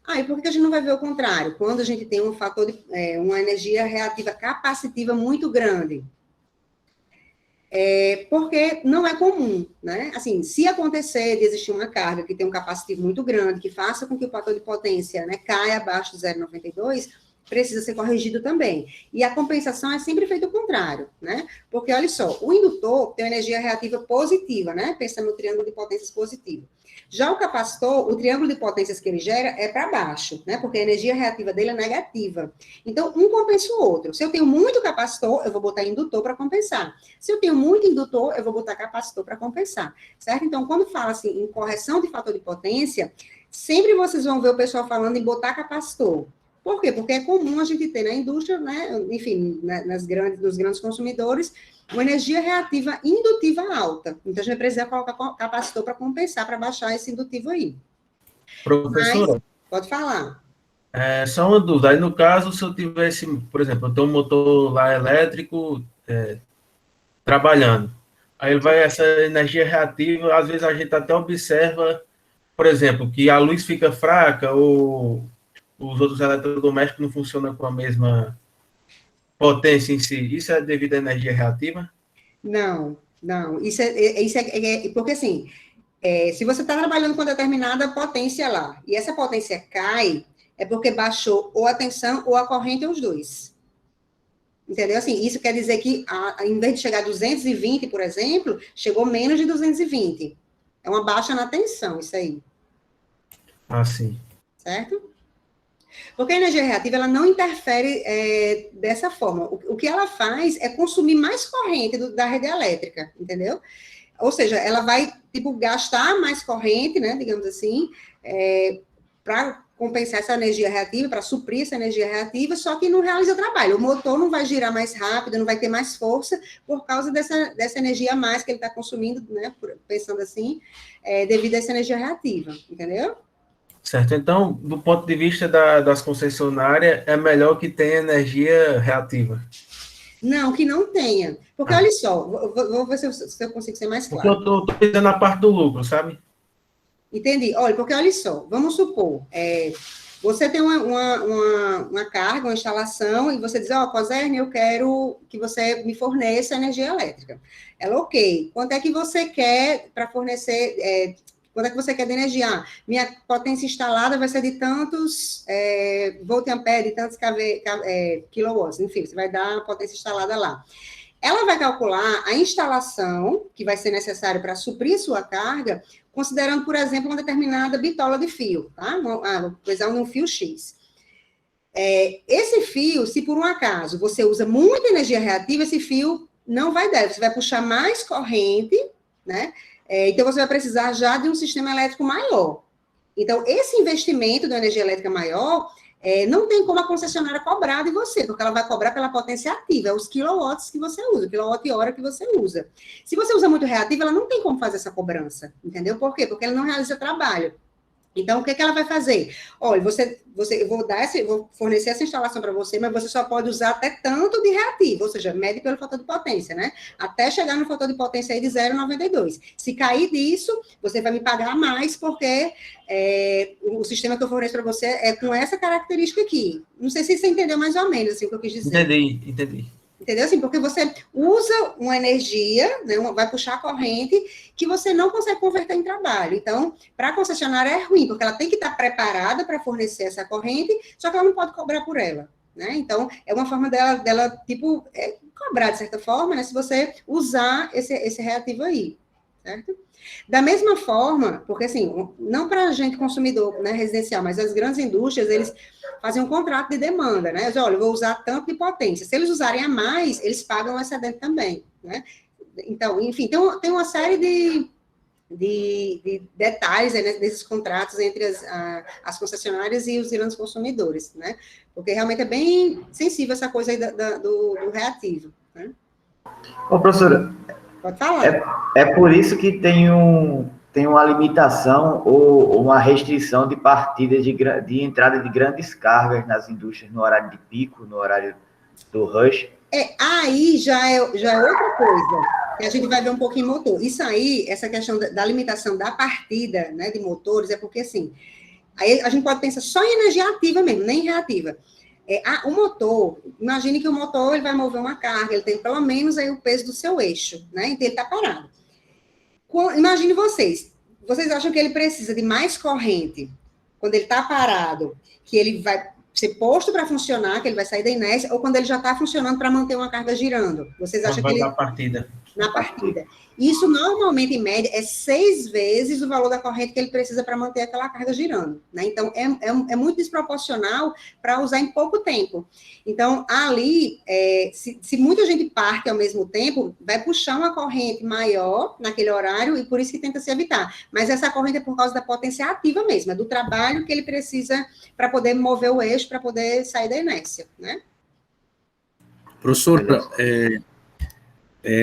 E por que a gente não vai ver o contrário? Quando a gente tem um fator uma energia reativa capacitiva muito grande. porque não é comum, né? Assim, se acontecer de existir uma carga que tem um capacitivo muito grande, que faça com que o fator de potência, né, caia abaixo de 0,92, precisa ser corrigido também. E a compensação é sempre feito o contrário, né? Porque, olha só, o indutor tem uma energia reativa positiva, né? Pensa no triângulo de potências positivo. Já o capacitor, o triângulo de potências que ele gera é para baixo, né? Porque a energia reativa dele é negativa. Então, um compensa o outro. Se eu tenho muito capacitor, eu vou botar indutor para compensar. Se eu tenho muito indutor, eu vou botar capacitor para compensar, certo? Então, quando fala assim em correção de fator de potência, sempre vocês vão ver o pessoal falando em botar capacitor. Por quê? Porque é comum a gente ter na indústria, né, enfim, nos grandes consumidores, uma energia reativa indutiva alta. Então, a gente vai precisar colocar capacitor para compensar, para baixar esse indutivo aí. Professora, mas, pode falar. Só uma dúvida. Aí, no caso, se eu tivesse, por exemplo, eu tenho um motor lá elétrico trabalhando, aí vai essa energia reativa, às vezes a gente até observa, por exemplo, que a luz fica fraca ou os outros eletrodomésticos não funcionam com a mesma potência em si. Isso é devido à energia reativa? Não. Isso porque assim, se você está trabalhando com determinada potência lá, e essa potência cai, é porque baixou ou a tensão ou a corrente, ou os dois. Entendeu? Assim, isso quer dizer que, em vez de chegar a 220, por exemplo, chegou menos de 220. É uma baixa na tensão, isso aí. Ah, sim. Certo? Porque a energia reativa, ela não interfere dessa forma. O que ela faz é consumir mais corrente da rede elétrica, entendeu? Ou seja, ela vai, gastar mais corrente, né, digamos assim, para compensar essa energia reativa, para suprir essa energia reativa, só que não realiza trabalho. O motor não vai girar mais rápido, não vai ter mais força por causa dessa energia a mais que ele está consumindo, né, pensando assim, devido a essa energia reativa, entendeu? Certo. Então, do ponto de vista das concessionárias, é melhor que tenha energia reativa? Não, que não tenha. Porque, olha só, vou ver se eu consigo ser mais claro. Porque eu estou pensando na parte do lucro, sabe? Entendi. Olha, porque olha só, vamos supor, você tem uma carga, uma instalação, e você diz, Coserne, eu quero que você me forneça energia elétrica. Ela, ok, quanto é que você quer para fornecer, quanto é que você quer de energia? Minha potência instalada vai ser de tantos volt-ampere, de tantos kilowatts, enfim, você vai dar a potência instalada lá. Ela vai calcular a instalação que vai ser necessária para suprir sua carga, considerando, por exemplo, uma determinada bitola de fio, tá? Vou usar um fio X. Esse fio, se por um acaso você usa muita energia reativa, esse fio não vai dar, você vai puxar mais corrente, né? Então, você vai precisar já de um sistema elétrico maior. Então, esse investimento da energia elétrica maior, não tem como a concessionária cobrar de você, porque ela vai cobrar pela potência ativa, os quilowatts que você usa, quilowatt-hora que você usa. Se você usa muito reativa, ela não tem como fazer essa cobrança, entendeu? Por quê? Porque ela não realiza trabalho. Então, o que ela vai fazer? Olha, eu vou fornecer essa instalação para você, mas você só pode usar até tanto de reativo, ou seja, mede pelo fator de potência, né? Até chegar no fator de potência aí de 0,92. Se cair disso, você vai me pagar mais, porque o sistema que eu forneço para você é com essa característica aqui. Não sei se você entendeu mais ou menos assim, o que eu quis dizer. Entendi. Entendeu? Assim, porque você usa uma energia, né, vai puxar a corrente, que você não consegue converter em trabalho. Então, para a concessionária é ruim, porque ela tem que estar preparada para fornecer essa corrente, só que ela não pode cobrar por ela, né? Então, é uma forma dela cobrar, de certa forma, né, se você usar esse reativo aí, certo? Da mesma forma, porque assim, não para a gente consumidor, né, residencial, mas as grandes indústrias, eles fazem um contrato de demanda, né? Olha, eu vou usar tanto de potência. Se eles usarem a mais, eles pagam o excedente também, né? Então, enfim, tem uma série de detalhes desses contratos entre as concessionárias e os grandes consumidores, né? Porque realmente é bem sensível essa coisa aí do reativo, né? Ô, professora, pode falar. É por isso que tem uma limitação ou uma restrição de partida de entrada de grandes cargas nas indústrias no horário de pico, no horário do rush. Aí já é outra coisa, que a gente vai ver um pouquinho motor. Isso aí, essa questão da limitação da partida, né, de motores, é porque, assim, aí a gente pode pensar só em energia ativa mesmo, nem reativa. O motor, imagine que o motor ele vai mover uma carga, ele tem pelo menos aí o peso do seu eixo, né? Então ele está parado. Imagine vocês acham que ele precisa de mais corrente quando ele está parado, que ele vai ser posto para funcionar, que ele vai sair da inércia, ou quando ele já está funcionando para manter uma carga girando? Vocês acham que ele... Na partida. Na partida. Isso, normalmente, em média, é 6 vezes o valor da corrente que ele precisa para manter aquela carga girando, né? Então, é muito desproporcional para usar em pouco tempo. Então, ali, se muita gente parte ao mesmo tempo, vai puxar uma corrente maior naquele horário, e por isso que tenta se evitar. Mas essa corrente é por causa da potência ativa mesmo, é do trabalho que ele precisa para poder mover o eixo, para poder sair da inércia, né? Professora,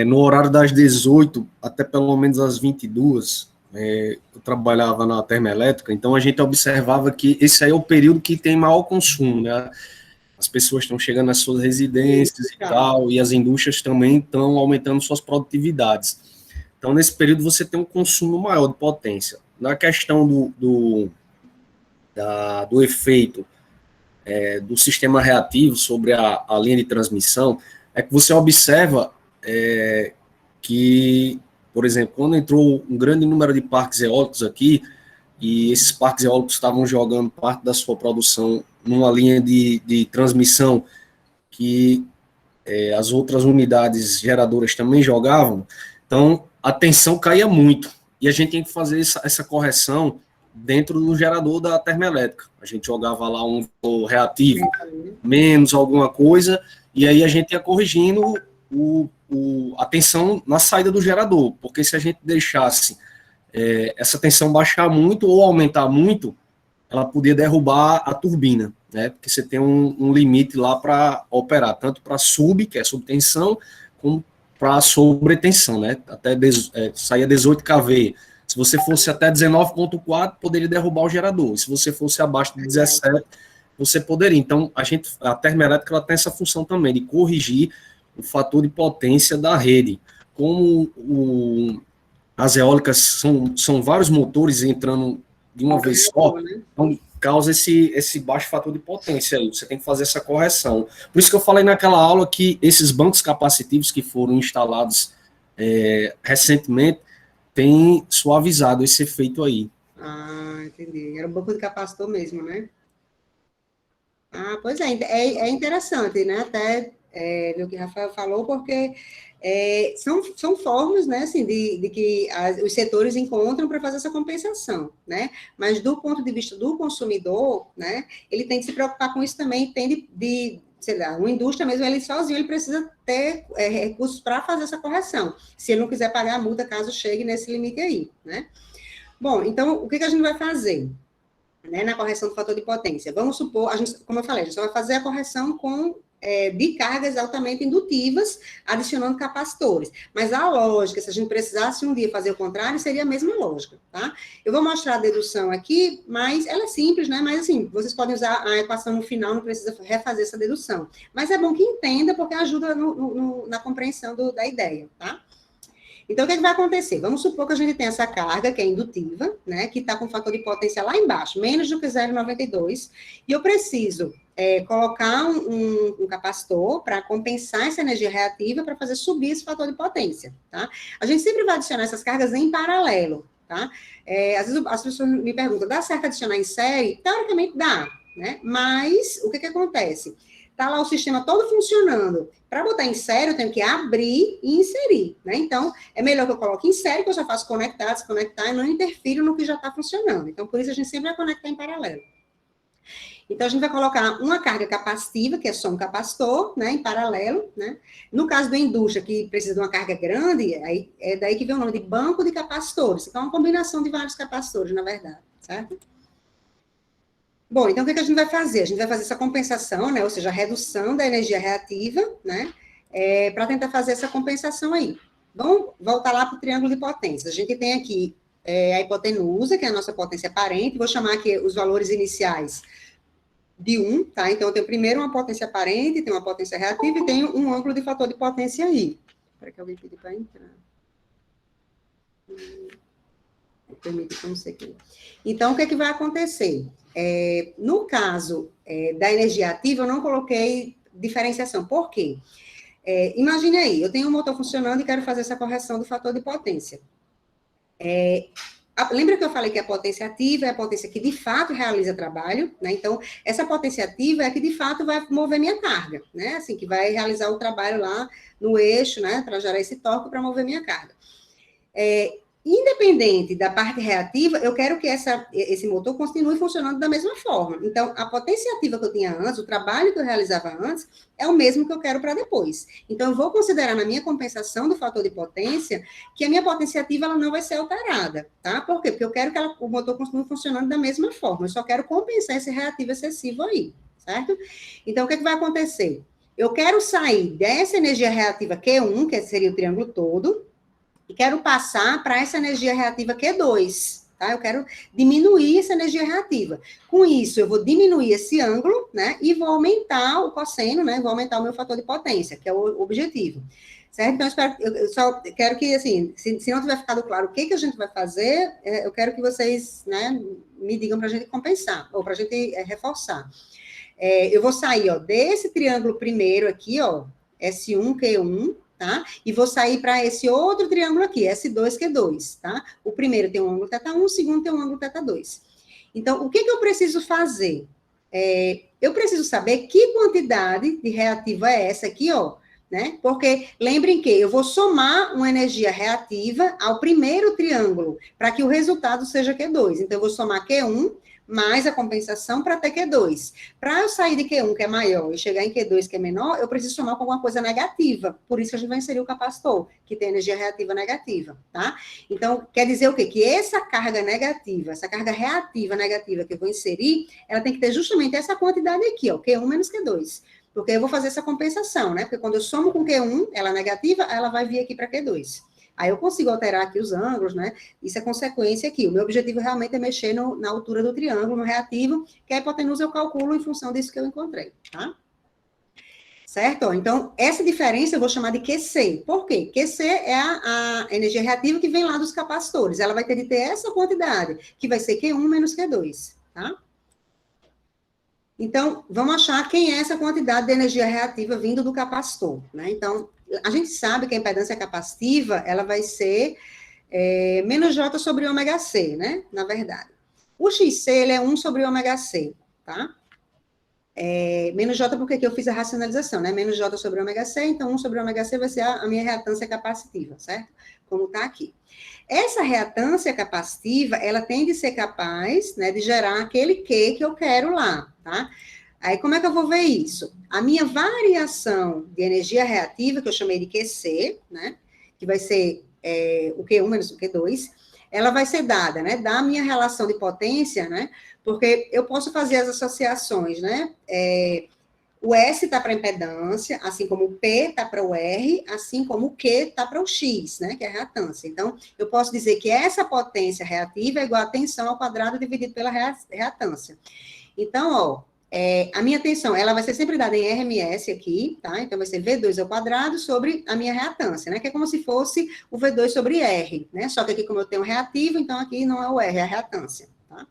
no horário das 18 até pelo menos às 22, eu trabalhava na termoelétrica, então a gente observava que esse aí é o período que tem maior consumo, né? As pessoas estão chegando às suas residências e tal, e as indústrias também estão aumentando suas produtividades. Então, nesse período, você tem um consumo maior de potência. Na questão do efeito do sistema reativo sobre a linha de transmissão, é que você observa que, por exemplo, quando entrou um grande número de parques eólicos aqui, e esses parques eólicos estavam jogando parte da sua produção numa linha de transmissão que as outras unidades geradoras também jogavam, então a tensão caía muito, e a gente tinha que fazer essa correção dentro do gerador da termoelétrica. A gente jogava lá um reativo menos alguma coisa, e aí a gente ia corrigindo a tensão na saída do gerador, porque se a gente deixasse essa tensão baixar muito ou aumentar muito, ela podia derrubar a turbina, né? Porque você tem um limite lá para operar, tanto para que é subtensão, como para sobretensão, né? Até saía 18 kV. Se você fosse até 19,4, poderia derrubar o gerador. E se você fosse abaixo de 17, você poderia. Então, a termoelétrica ela tem essa função também, de corrigir o fator de potência da rede. Como as eólicas são vários motores entrando de uma vez só, então causa esse baixo fator de potência aí. Você tem que fazer essa correção. Por isso que eu falei naquela aula que esses bancos capacitivos que foram instalados recentemente têm suavizado esse efeito aí. Ah, entendi. Era um banco de capacitor mesmo, né? Ah, pois é interessante, né? Até ver o que o Rafael falou, porque são formas, né, assim, de que os setores encontram para fazer essa compensação, né? Mas do ponto de vista do consumidor, né, ele tem que se preocupar com isso também, tem sei lá, uma indústria mesmo, ele sozinho, ele precisa ter recursos para fazer essa correção, se ele não quiser pagar a multa, caso chegue nesse limite aí, né? Bom, então, o que a gente vai fazer, né, na correção do fator de potência? Vamos supor, como eu falei, a gente só vai fazer a correção de cargas altamente indutivas, adicionando capacitores. Mas a lógica, se a gente precisasse um dia fazer o contrário, seria a mesma lógica, tá? Eu vou mostrar a dedução aqui, mas ela é simples, né? Mas, assim, vocês podem usar a equação no final, não precisa refazer essa dedução. Mas é bom que entenda, porque ajuda na compreensão da ideia, tá? Então, o que vai acontecer? Vamos supor que a gente tem essa carga, que é indutiva, né, que está com o fator de potência lá embaixo, menos do que 0,92, e eu preciso colocar um capacitor para compensar essa energia reativa para fazer subir esse fator de potência, tá? A gente sempre vai adicionar essas cargas em paralelo, tá? Às vezes as pessoas me perguntam, dá certo adicionar em série? Teoricamente dá, né? Mas o que acontece? Está lá o sistema todo funcionando. Para botar em série, eu tenho que abrir e inserir, né? Então, é melhor que eu coloque em série, que eu já faço conectar, desconectar, e não interfiro no que já está funcionando. Então, por isso, a gente sempre vai conectar em paralelo. Então, a gente vai colocar uma carga capacitiva, que é só um capacitor, né, em paralelo, né? No caso da indústria, que precisa de uma carga grande, aí é daí que vem o nome de banco de capacitores. Então, é uma combinação de vários capacitores, na verdade, certo? Bom, então o que a gente vai fazer? A gente vai fazer essa compensação, né, ou seja, a redução da energia reativa, né, para tentar fazer essa compensação aí. Vamos voltar lá para o triângulo de potências. A gente tem aqui a hipotenusa, que é a nossa potência aparente, vou chamar aqui os valores iniciais de 1, tá? Então, eu tenho primeiro uma potência aparente, tenho uma potência reativa e tenho um ângulo de fator de potência aí. Espera que alguém pedir para entrar. permitir que eu não sei quem. Então, o que é que vai acontecer? No caso da energia ativa, eu não coloquei diferenciação. Por quê? Imagine aí, eu tenho um motor funcionando e quero fazer essa correção do fator de potência. Lembra que eu falei que a potência ativa é a potência que de fato realiza trabalho, né? Então, essa potência ativa é a que de fato vai mover minha carga, né? Assim, que vai realizar o trabalho lá no eixo, né? Para gerar esse torque para mover minha carga. Independente da parte reativa, eu quero que esse motor continue funcionando da mesma forma. Então, a potência ativa que eu tinha antes, o trabalho que eu realizava antes, é o mesmo que eu quero para depois. Então, eu vou considerar na minha compensação do fator de potência que a minha potência ativa ela não vai ser alterada, tá? Por quê? Porque eu quero que o motor continue funcionando da mesma forma. Eu só quero compensar esse reativo excessivo aí, certo? Então, o que vai acontecer? Eu quero sair dessa energia reativa Q1, que seria o triângulo todo, e quero passar para essa energia reativa Q2, tá? Eu quero diminuir essa energia reativa. Com isso, eu vou diminuir esse ângulo, né? E vou aumentar o cosseno, né? Vou aumentar o meu fator de potência, que é o objetivo. Certo? Então, eu só quero que, assim, se não tiver ficado claro o que a gente vai fazer, eu quero que vocês, né, me digam para a gente compensar, ou para a gente reforçar. Eu vou sair, ó, desse triângulo primeiro aqui, ó, S1, Q1, tá? E vou sair para esse outro triângulo aqui, S2, Q2, tá? O primeiro tem um ângulo θ1, o segundo tem um ângulo θ2. Então, o que eu preciso fazer? Eu preciso saber que quantidade de reativa é essa aqui, ó, né? Porque, lembrem que eu vou somar uma energia reativa ao primeiro triângulo, para que o resultado seja Q2. Então, eu vou somar Q1 mais a compensação para ter Q2. Para eu sair de Q1, que é maior, e chegar em Q2, que é menor, eu preciso somar com alguma coisa negativa. Por isso que a gente vai inserir o capacitor, que tem energia reativa negativa, tá? Então, quer dizer o quê? Que essa carga negativa, essa carga reativa negativa que eu vou inserir, ela tem que ter justamente essa quantidade aqui, ó, Q1 menos Q2. Porque eu vou fazer essa compensação, né? Porque quando eu somo com Q1, ela é negativa, ela vai vir aqui para Q2. Aí eu consigo alterar aqui os ângulos, né? Isso é consequência aqui. O meu objetivo realmente é mexer na altura do triângulo, no reativo, que a hipotenusa eu calculo em função disso que eu encontrei, tá? Certo? Então, essa diferença eu vou chamar de QC. Por quê? QC é a energia reativa que vem lá dos capacitores. Ela vai ter de ter essa quantidade, que vai ser Q1 menos Q2, tá? Então, vamos achar quem é essa quantidade de energia reativa vindo do capacitor, né? Então, a gente sabe que a impedância capacitiva, ela vai ser menos J sobre ômega C, né? Na verdade. O XC, ele é 1 sobre ômega C, tá? Menos J porque aqui eu fiz a racionalização, né? Menos J sobre ômega C, então 1 sobre ômega C vai ser a minha reatância capacitiva, certo? Como tá aqui. Essa reatância capacitiva, ela tem de ser capaz, né, de gerar aquele Q que eu quero lá, tá? Aí, como é que eu vou ver isso? A minha variação de energia reativa, que eu chamei de QC, né, que vai ser o Q1 menos o Q2, ela vai ser dada, né, da minha relação de potência, né, porque eu posso fazer as associações, né, o S está para a impedância, assim como o P está para o R, assim como o Q está para o X, né, que é a reatância. Então, eu posso dizer que essa potência reativa é igual a tensão ao quadrado dividido pela reatância. Então, ó, a minha tensão, ela vai ser sempre dada em RMS aqui, tá? Então, vai ser V2 ao quadrado sobre a minha reatância, né? Que é como se fosse o V2 sobre R, né? Só que aqui, como eu tenho reativo, então aqui não é o R, é a reatância, tá?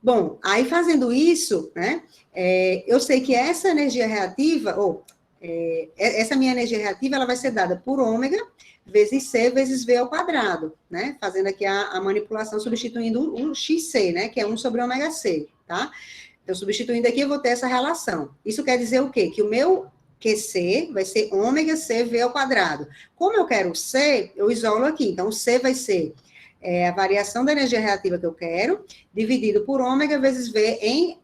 Bom, aí fazendo isso, né? Eu sei que essa energia reativa, essa minha energia reativa, ela vai ser dada por ômega vezes C vezes V ao quadrado, né? Fazendo aqui a manipulação, substituindo o XC, né? Que é 1 sobre ômega C, tá? Então, substituindo aqui, eu vou ter essa relação. Isso quer dizer o quê? Que o meu QC vai ser ômega CV ao quadrado. Como eu quero C, eu isolo aqui. Então, o C vai ser a variação da energia reativa que eu quero, dividido por ômega vezes V em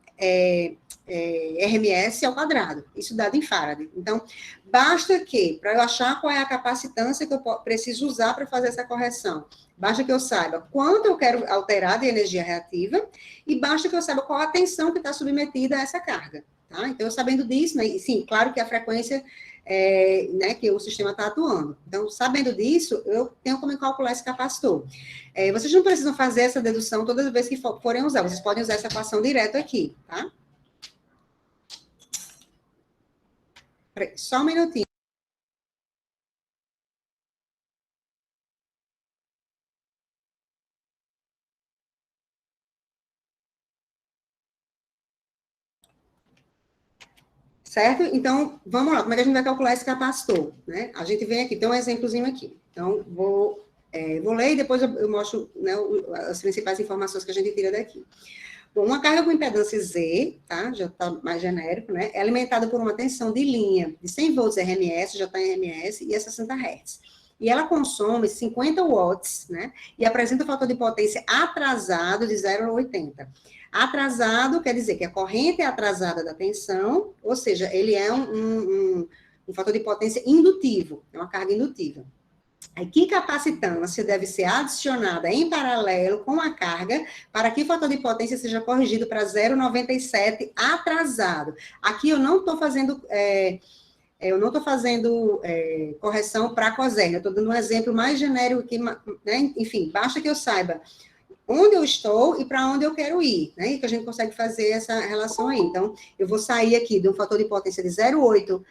RMS ao quadrado. Isso dado em Faraday. Então, basta que, para eu achar qual é a capacitância que eu preciso usar para fazer essa correção, basta que eu saiba quanto eu quero alterar de energia reativa e basta que eu saiba qual a tensão que está submetida a essa carga, tá? Então, eu sabendo disso, né, e sim, claro que a frequência né, que o sistema está atuando. Então, sabendo disso, eu tenho como calcular esse capacitor. Vocês não precisam fazer essa dedução todas as vezes que forem usar, vocês podem usar essa equação direto aqui, tá? Só um minutinho. Certo? Então, vamos lá, como é que a gente vai calcular esse capacitor? Né? A gente vem aqui, tem um exemplozinho aqui. Então, vou ler e depois eu mostro, né, as principais informações que a gente tira daqui. Bom, uma carga com impedância Z, tá? Já está mais genérico, né? É alimentada por uma tensão de linha de 100 volts RMS, já está em RMS, e é 60 Hz. E ela consome 50 watts, né? E apresenta um fator de potência atrasado de 0 a 80. Atrasado quer dizer que a corrente é atrasada da tensão, ou seja, ele é um fator de potência indutivo, é uma carga indutiva. Aí, que capacitância deve ser adicionada em paralelo com a carga para que o fator de potência seja corrigido para 0,97 atrasado? Aqui eu não estou fazendo... correção para a coserna, eu estou dando um exemplo mais genérico aqui, né? Enfim, basta que eu saiba onde eu estou e para onde eu quero ir, né? E que a gente consegue fazer essa relação aí. Então, eu vou sair aqui de um fator de potência de 0,8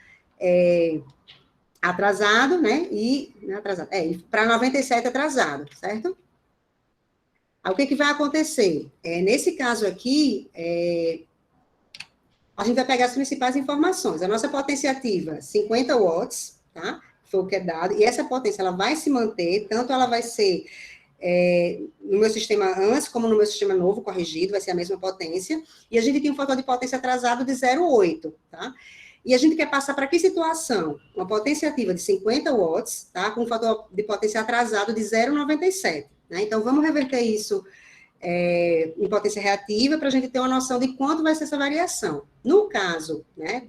atrasado, né? Para 97 atrasado, certo? Aí, o que vai acontecer? Nesse caso aqui, a gente vai pegar as principais informações. A nossa potência ativa, 50 watts, tá? Foi o que é dado. E essa potência, ela vai se manter, tanto ela vai ser no meu sistema antes, como no meu sistema novo, corrigido, vai ser a mesma potência. E a gente tem um fator de potência atrasado de 0,8, tá? E a gente quer passar para que situação? Uma potência ativa de 50 watts, tá? Com um fator de potência atrasado de 0,97, né? Então, vamos reverter isso em potência reativa, para a gente ter uma noção de quanto vai ser essa variação. No caso, né,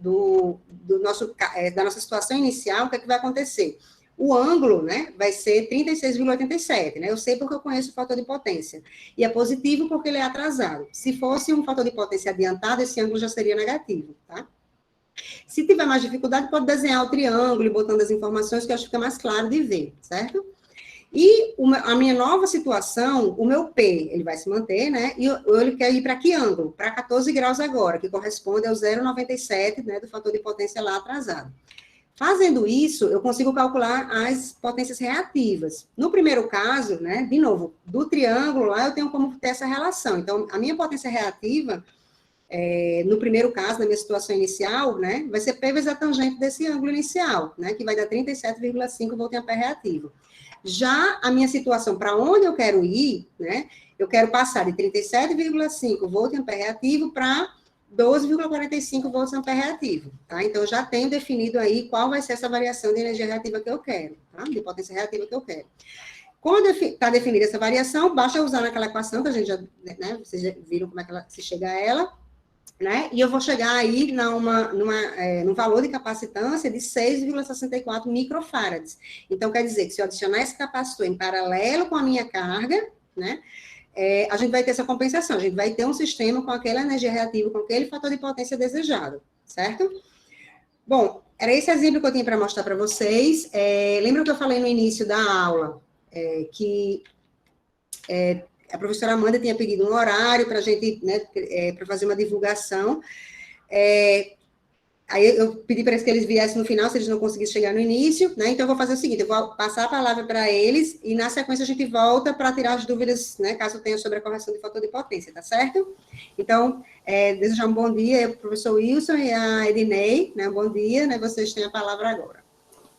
da nossa situação inicial, o que é que vai acontecer? O ângulo, né, vai ser 36,87, né? Eu sei porque eu conheço o fator de potência. E é positivo porque ele é atrasado. Se fosse um fator de potência adiantado, esse ângulo já seria negativo, tá? Se tiver mais dificuldade, pode desenhar o triângulo e botando as informações, que eu acho que fica mais claro de ver, certo? E a minha nova situação, o meu P, ele vai se manter, né? E ele quer ir para que ângulo? Para 14 graus agora, que corresponde ao 0,97, né, do fator de potência lá atrasado. Fazendo isso, eu consigo calcular as potências reativas. No primeiro caso, né, de novo, do triângulo lá, eu tenho como ter essa relação. Então, a minha potência reativa, no primeiro caso, na minha situação inicial, né, vai ser P vezes a tangente desse ângulo inicial, né, que vai dar 37,5 volt ampere reativo. Já a minha situação, para onde eu quero ir, né, eu quero passar de 37,5 volt ampere reativo para 12,45 volts ampere reativo, tá? Então, eu já tenho definido aí qual vai ser essa variação de energia reativa que eu quero, tá? De potência reativa que eu quero. Quando está definida essa variação, basta usar naquela equação que a gente já, né, vocês já viram como é que se chega a ela, né? E eu vou chegar aí num valor de capacitância de 6,64 microfarads. Então, quer dizer que se eu adicionar esse capacitor em paralelo com a minha carga, né, a gente vai ter essa compensação, a gente vai ter um sistema com aquela energia reativa, com aquele fator de potência desejado, certo? Bom, era esse exemplo que eu tinha para mostrar para vocês. Lembra que eu falei no início da aula, que a professora Amanda tinha pedido um horário para a gente, né, para fazer uma divulgação. Aí eu pedi para que eles viessem no final, se eles não conseguissem chegar no início, né? Então eu vou fazer o seguinte, eu vou passar a palavra para eles e na sequência a gente volta para tirar as dúvidas, né, caso tenha sobre a correção de fator de potência, tá certo? Então, desejar um bom dia ao professor Wilson e a Ednei, né? Um bom dia, né? Vocês têm a palavra agora.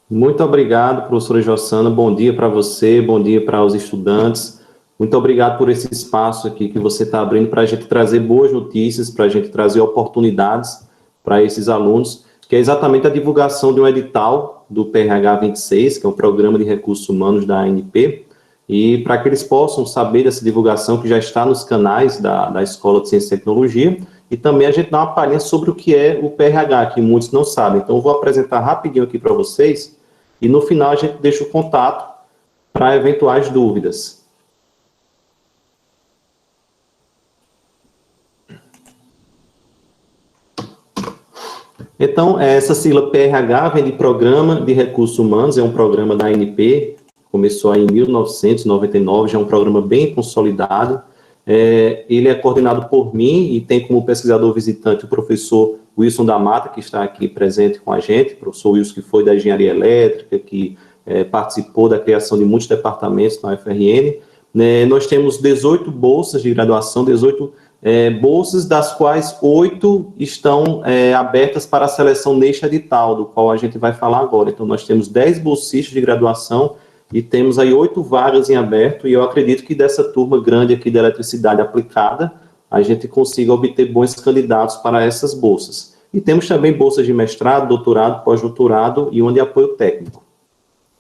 Muito obrigado, professora Jossana, bom dia para você, bom dia para os estudantes. Muito obrigado por esse espaço aqui que você está abrindo para a gente trazer boas notícias, para a gente trazer oportunidades para esses alunos, que é exatamente a divulgação de um edital do PRH 26, que é um programa de recursos humanos da ANP, e para que eles possam saber dessa divulgação que já está nos canais da Escola de Ciência e Tecnologia, e também a gente dá uma palhinha sobre o que é o PRH, que muitos não sabem. Então, eu vou apresentar rapidinho aqui para vocês, e no final a gente deixa o contato para eventuais dúvidas. Então, essa sigla PRH vem de Programa de Recursos Humanos, é um programa da ANP, começou aí em 1999, já é um programa bem consolidado. Ele é coordenado por mim e tem como pesquisador visitante o professor Wilson da Mata, que está aqui presente com a gente, o professor Wilson que foi da Engenharia Elétrica, que participou da criação de muitos departamentos na UFRN. Nós temos 18 bolsas de graduação, 18 bolsas, das quais 8 estão abertas para a seleção neste edital, do qual a gente vai falar agora. Então, nós temos 10 bolsistas de graduação e temos aí 8 vagas em aberto, e eu acredito que dessa turma grande aqui da eletricidade aplicada, a gente consiga obter bons candidatos para essas bolsas. E temos também bolsas de mestrado, doutorado, pós-doutorado e uma de apoio técnico.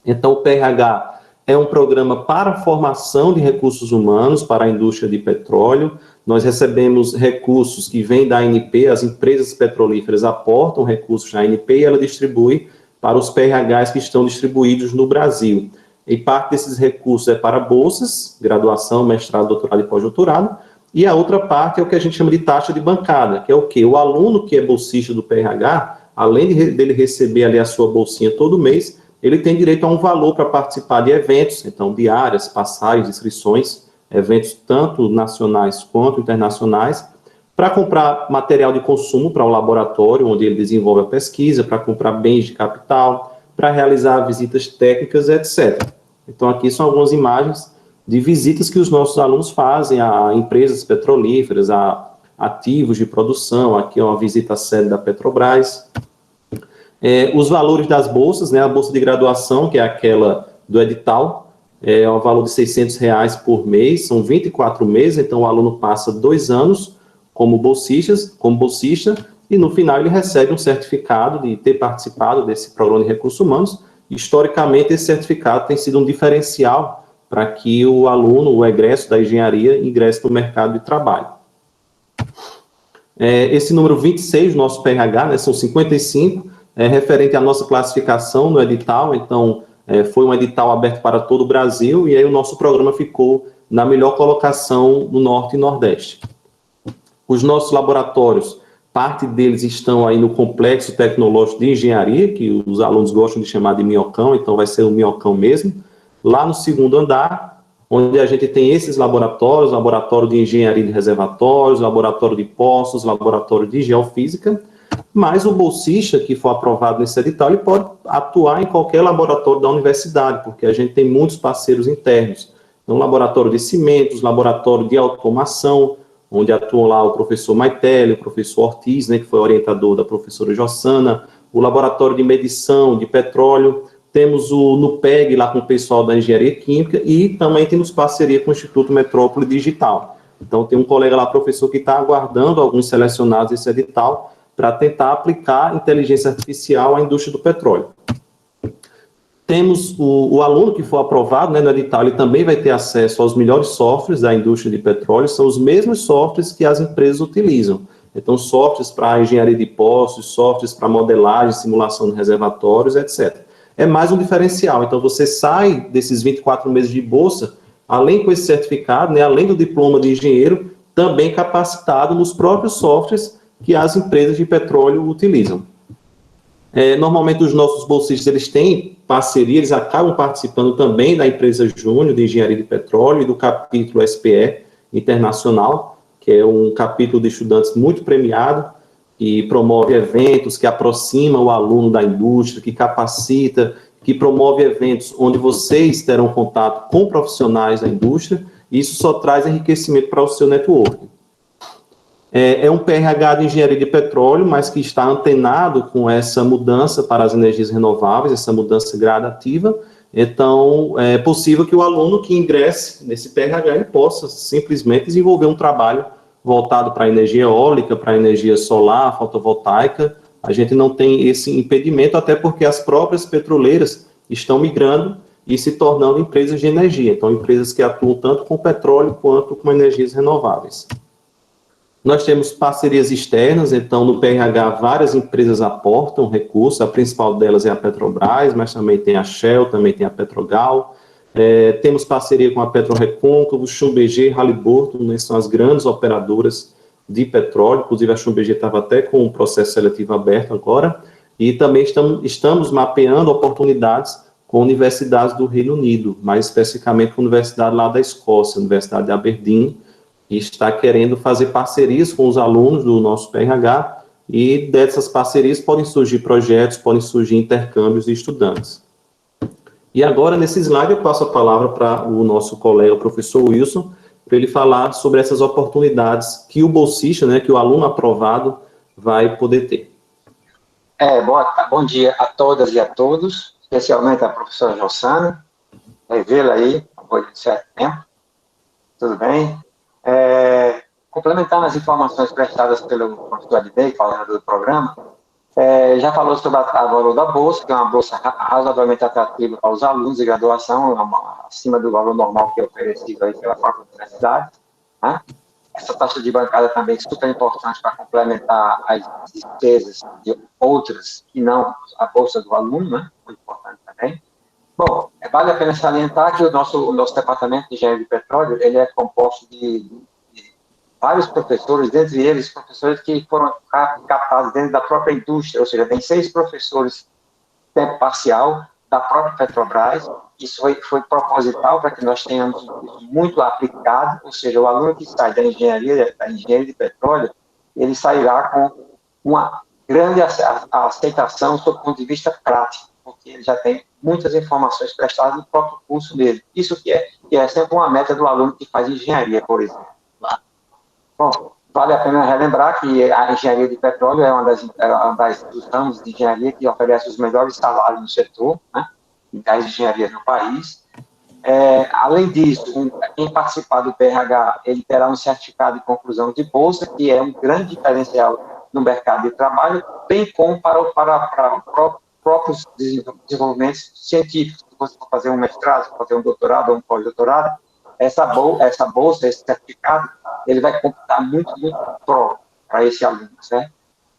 Então, o PRH é um programa para a formação de recursos humanos para a indústria de petróleo. Nós recebemos recursos que vêm da ANP, as empresas petrolíferas aportam recursos na ANP e ela distribui para os PRHs que estão distribuídos no Brasil. E parte desses recursos é para bolsas, graduação, mestrado, doutorado e pós-doutorado, e a outra parte é o que a gente chama de taxa de bancada, que é o quê? O aluno que é bolsista do PRH, além dele receber ali a sua bolsinha todo mês, ele tem direito a um valor para participar de eventos, então diárias, passagens, inscrições, eventos tanto nacionais quanto internacionais, para comprar material de consumo para o laboratório, onde ele desenvolve a pesquisa, para comprar bens de capital, para realizar visitas técnicas, etc. Então, aqui são algumas imagens de visitas que os nossos alunos fazem a empresas petrolíferas, a ativos de produção. Aqui é uma visita à sede da Petrobras. Os valores das bolsas, né, a bolsa de graduação, que é aquela do edital, é um valor de R$600 por mês, são 24 meses, então o aluno passa 2 anos como bolsista, e no final ele recebe um certificado de ter participado desse programa de recursos humanos. Historicamente, esse certificado tem sido um diferencial para que o aluno, o egresso da engenharia, ingresse no mercado de trabalho. Esse número 26 do nosso PRH, né, são 55, referente à nossa classificação no edital. Então, foi um edital aberto para todo o Brasil, e aí o nosso programa ficou na melhor colocação no Norte e Nordeste. Os nossos laboratórios, parte deles estão aí no Complexo Tecnológico de Engenharia, que os alunos gostam de chamar de minhocão, então vai ser o minhocão mesmo. Lá no 2º andar, onde a gente tem esses laboratórios, laboratório de engenharia de reservatórios, laboratório de poços, laboratório de geofísica, mas o bolsista que for aprovado nesse edital, ele pode atuar em qualquer laboratório da universidade, porque a gente tem muitos parceiros internos. Então, laboratório de cimentos, laboratório de automação, onde atuam lá o professor Maitelli, o professor Ortiz, né, que foi orientador da professora Jossana, o laboratório de medição de petróleo. Temos o NUPEG lá com o pessoal da Engenharia Química e também temos parceria com o Instituto Metrópole Digital. Então, tem um colega lá, professor, que está aguardando alguns selecionados desse edital para tentar aplicar inteligência artificial à indústria do petróleo. Temos o aluno que for aprovado, né, no edital, ele também vai ter acesso aos melhores softwares da indústria de petróleo, são os mesmos softwares que as empresas utilizam. Então, softwares para engenharia de poços, softwares para modelagem, simulação de reservatórios, etc. É mais um diferencial. Então, você sai desses 24 meses de bolsa, além com esse certificado, né, além do diploma de engenheiro, também capacitado nos próprios softwares que as empresas de petróleo utilizam. Normalmente, os nossos bolsistas, eles têm parceria, eles acabam participando também da empresa Júnior de Engenharia de Petróleo e do capítulo SPE Internacional, que é um capítulo de estudantes muito premiado, que promove eventos, que aproxima o aluno da indústria, que capacita, que promove eventos onde vocês terão contato com profissionais da indústria, e isso só traz enriquecimento para o seu networking. É um PRH de engenharia de petróleo, mas que está antenado com essa mudança para as energias renováveis, essa mudança gradativa. Então, é possível que o aluno que ingresse nesse PRH ele possa simplesmente desenvolver um trabalho voltado para a energia eólica, para a energia solar, fotovoltaica. A gente não tem esse impedimento, até porque as próprias petroleiras estão migrando e se tornando empresas de energia. Então, empresas que atuam tanto com petróleo quanto com energias renováveis. Nós temos parcerias externas, então no PRH várias empresas aportam recursos, a principal delas é a Petrobras, mas também tem a Shell, também tem a Petrogal. Temos parceria com a PetroRecôncavo, Schlumberger, Halliburton, né, são as grandes operadoras de petróleo, inclusive a Schlumberger estava até com um processo seletivo aberto agora, e também estamos mapeando oportunidades com universidades do Reino Unido, mais especificamente com a universidade lá da Escócia, a Universidade de Aberdeen, que está querendo fazer parcerias com os alunos do nosso PRH, e dessas parcerias podem surgir projetos, podem surgir intercâmbios de estudantes. E agora, nesse slide, eu passo a palavra para o nosso colega, o professor Wilson, para ele falar sobre essas oportunidades que o bolsista, né, que o aluno aprovado vai poder ter. Bom dia a todas e a todos, especialmente a professora Jossana, revê-la aí, depois de certo tempo, tudo bem? Complementando as informações prestadas pelo professor Adnei, falando do programa, já falou sobre o valor da bolsa, que é uma bolsa razoavelmente atrativa para os alunos de graduação, acima do valor normal que é oferecido aí pela própria universidade, né? Essa taxa de bancada também é super importante para complementar as despesas de outras que não a bolsa do aluno, né? Muito importante também. Bom, vale a pena salientar que o nosso departamento de engenharia de petróleo, ele é composto de vários professores, dentre eles professores que foram captados dentro da própria indústria, ou seja, tem 6 professores tempo parcial da própria Petrobras. Isso foi proposital para que nós tenhamos um curso muito aplicado, ou seja, o aluno que sai da engenharia de petróleo, ele sairá com uma grande aceitação sob o ponto de vista prático, porque ele já tem muitas informações prestadas no próprio curso dele. Isso que é sempre uma meta do aluno que faz engenharia, por exemplo. Bom, vale a pena relembrar que a engenharia de petróleo é uma dos ramos de engenharia que oferece os melhores salários no setor, né, das engenharias no país. Além disso, quem participar do PRH, ele terá um certificado de conclusão de bolsa, que é um grande diferencial no mercado de trabalho, bem como para próprios desenvolvimentos científicos. Se você for fazer um mestrado, fazer um doutorado ou um pós-doutorado, essa bolsa, esse certificado, ele vai computar muito para esse aluno, certo?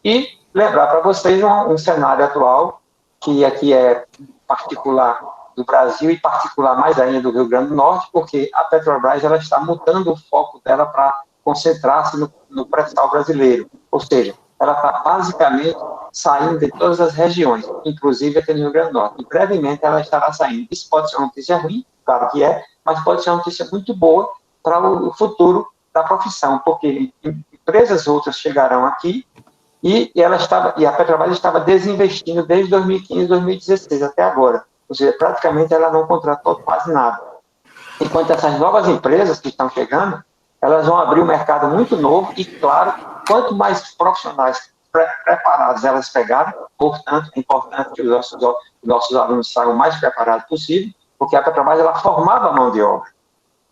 E lembrar para vocês um cenário atual, que aqui é particular do Brasil e particular mais ainda do Rio Grande do Norte, porque a Petrobras ela está mudando o foco dela para concentrar-se no pré-sal brasileiro. Ou seja, ela está basicamente saindo de todas as regiões, inclusive aqui no Rio Grande do Norte. E brevemente ela estará saindo. Isso pode ser uma notícia ruim, claro que é, mas pode ser uma notícia muito boa para o futuro da profissão, porque empresas outras chegarão aqui e a Petrobras estava desinvestindo desde 2015, 2016 até agora. Ou seja, praticamente ela não contratou quase nada. Enquanto essas novas empresas que estão chegando, elas vão abrir um mercado muito novo e, claro, quanto mais profissionais preparados elas pegarem, portanto, é importante que os nossos alunos saiam o mais preparados possível, porque a Petrobras ela formava a mão de obra.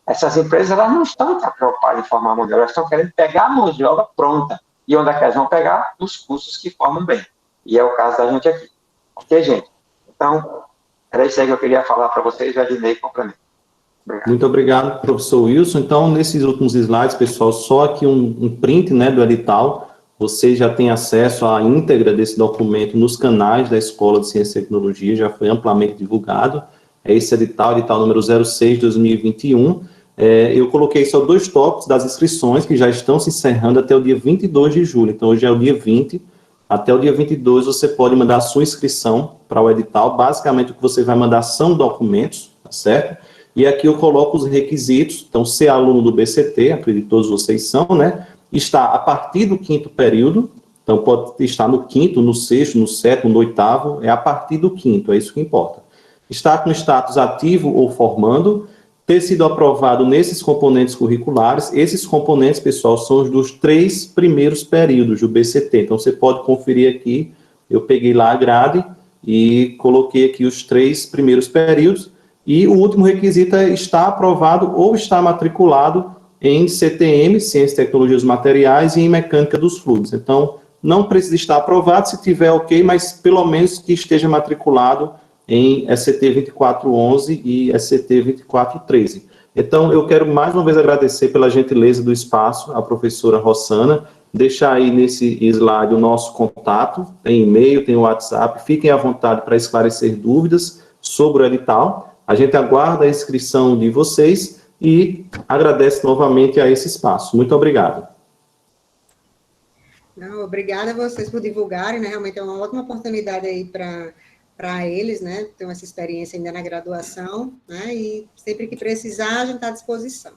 Essas empresas elas não estão preocupadas em formar a mão de obra, elas estão querendo pegar a mão de obra pronta. E onde é que elas vão pegar? Nos cursos que formam bem. E é o caso da gente aqui. Ok, gente? Então, era isso aí que eu queria falar para vocês, o Ednei complementa. Obrigado. Muito obrigado, professor Wilson. Então, nesses últimos slides, pessoal, só aqui um print, né, do edital. Você já tem acesso à íntegra desse documento nos canais da Escola de Ciência e Tecnologia, já foi amplamente divulgado. É esse edital número 06/2021. Eu coloquei só 2 tópicos das inscrições, que já estão se encerrando até o dia 22 de julho. Então, hoje é o dia 20. Até o dia 22, você pode mandar a sua inscrição para o edital. Basicamente, o que você vai mandar são documentos, tá certo? E aqui eu coloco os requisitos. Então, ser aluno do BCT, acredito que todos vocês são, né? Está a partir do 5º período. Então, pode estar no 5º, no 6º, no 7º, no 8º. É a partir do 5º, é isso que importa. Estar com status ativo ou formando, ter sido aprovado nesses componentes curriculares. Esses componentes, pessoal, são os dos 3 primeiros períodos do BCT. Então, você pode conferir aqui. Eu peguei lá a grade e coloquei aqui os 3 primeiros períodos. E o último requisito é estar aprovado ou estar matriculado em CTM, Ciência e Tecnologia dos Materiais, e em Mecânica dos Fluidos. Então, não precisa estar aprovado, se tiver ok, mas pelo menos que esteja matriculado em SCT 2411 e SCT 2413. Então, eu quero mais uma vez agradecer pela gentileza do espaço, a professora Rossana, deixar aí nesse slide o nosso contato, tem e-mail, tem WhatsApp, fiquem à vontade para esclarecer dúvidas sobre o edital. A gente aguarda a inscrição de vocês e agradece novamente a esse espaço. Muito obrigado. Não, obrigada a vocês por divulgarem, né? Realmente é uma ótima oportunidade aí para eles, né? Ter essa experiência ainda na graduação, né? E sempre que precisar, a gente está à disposição.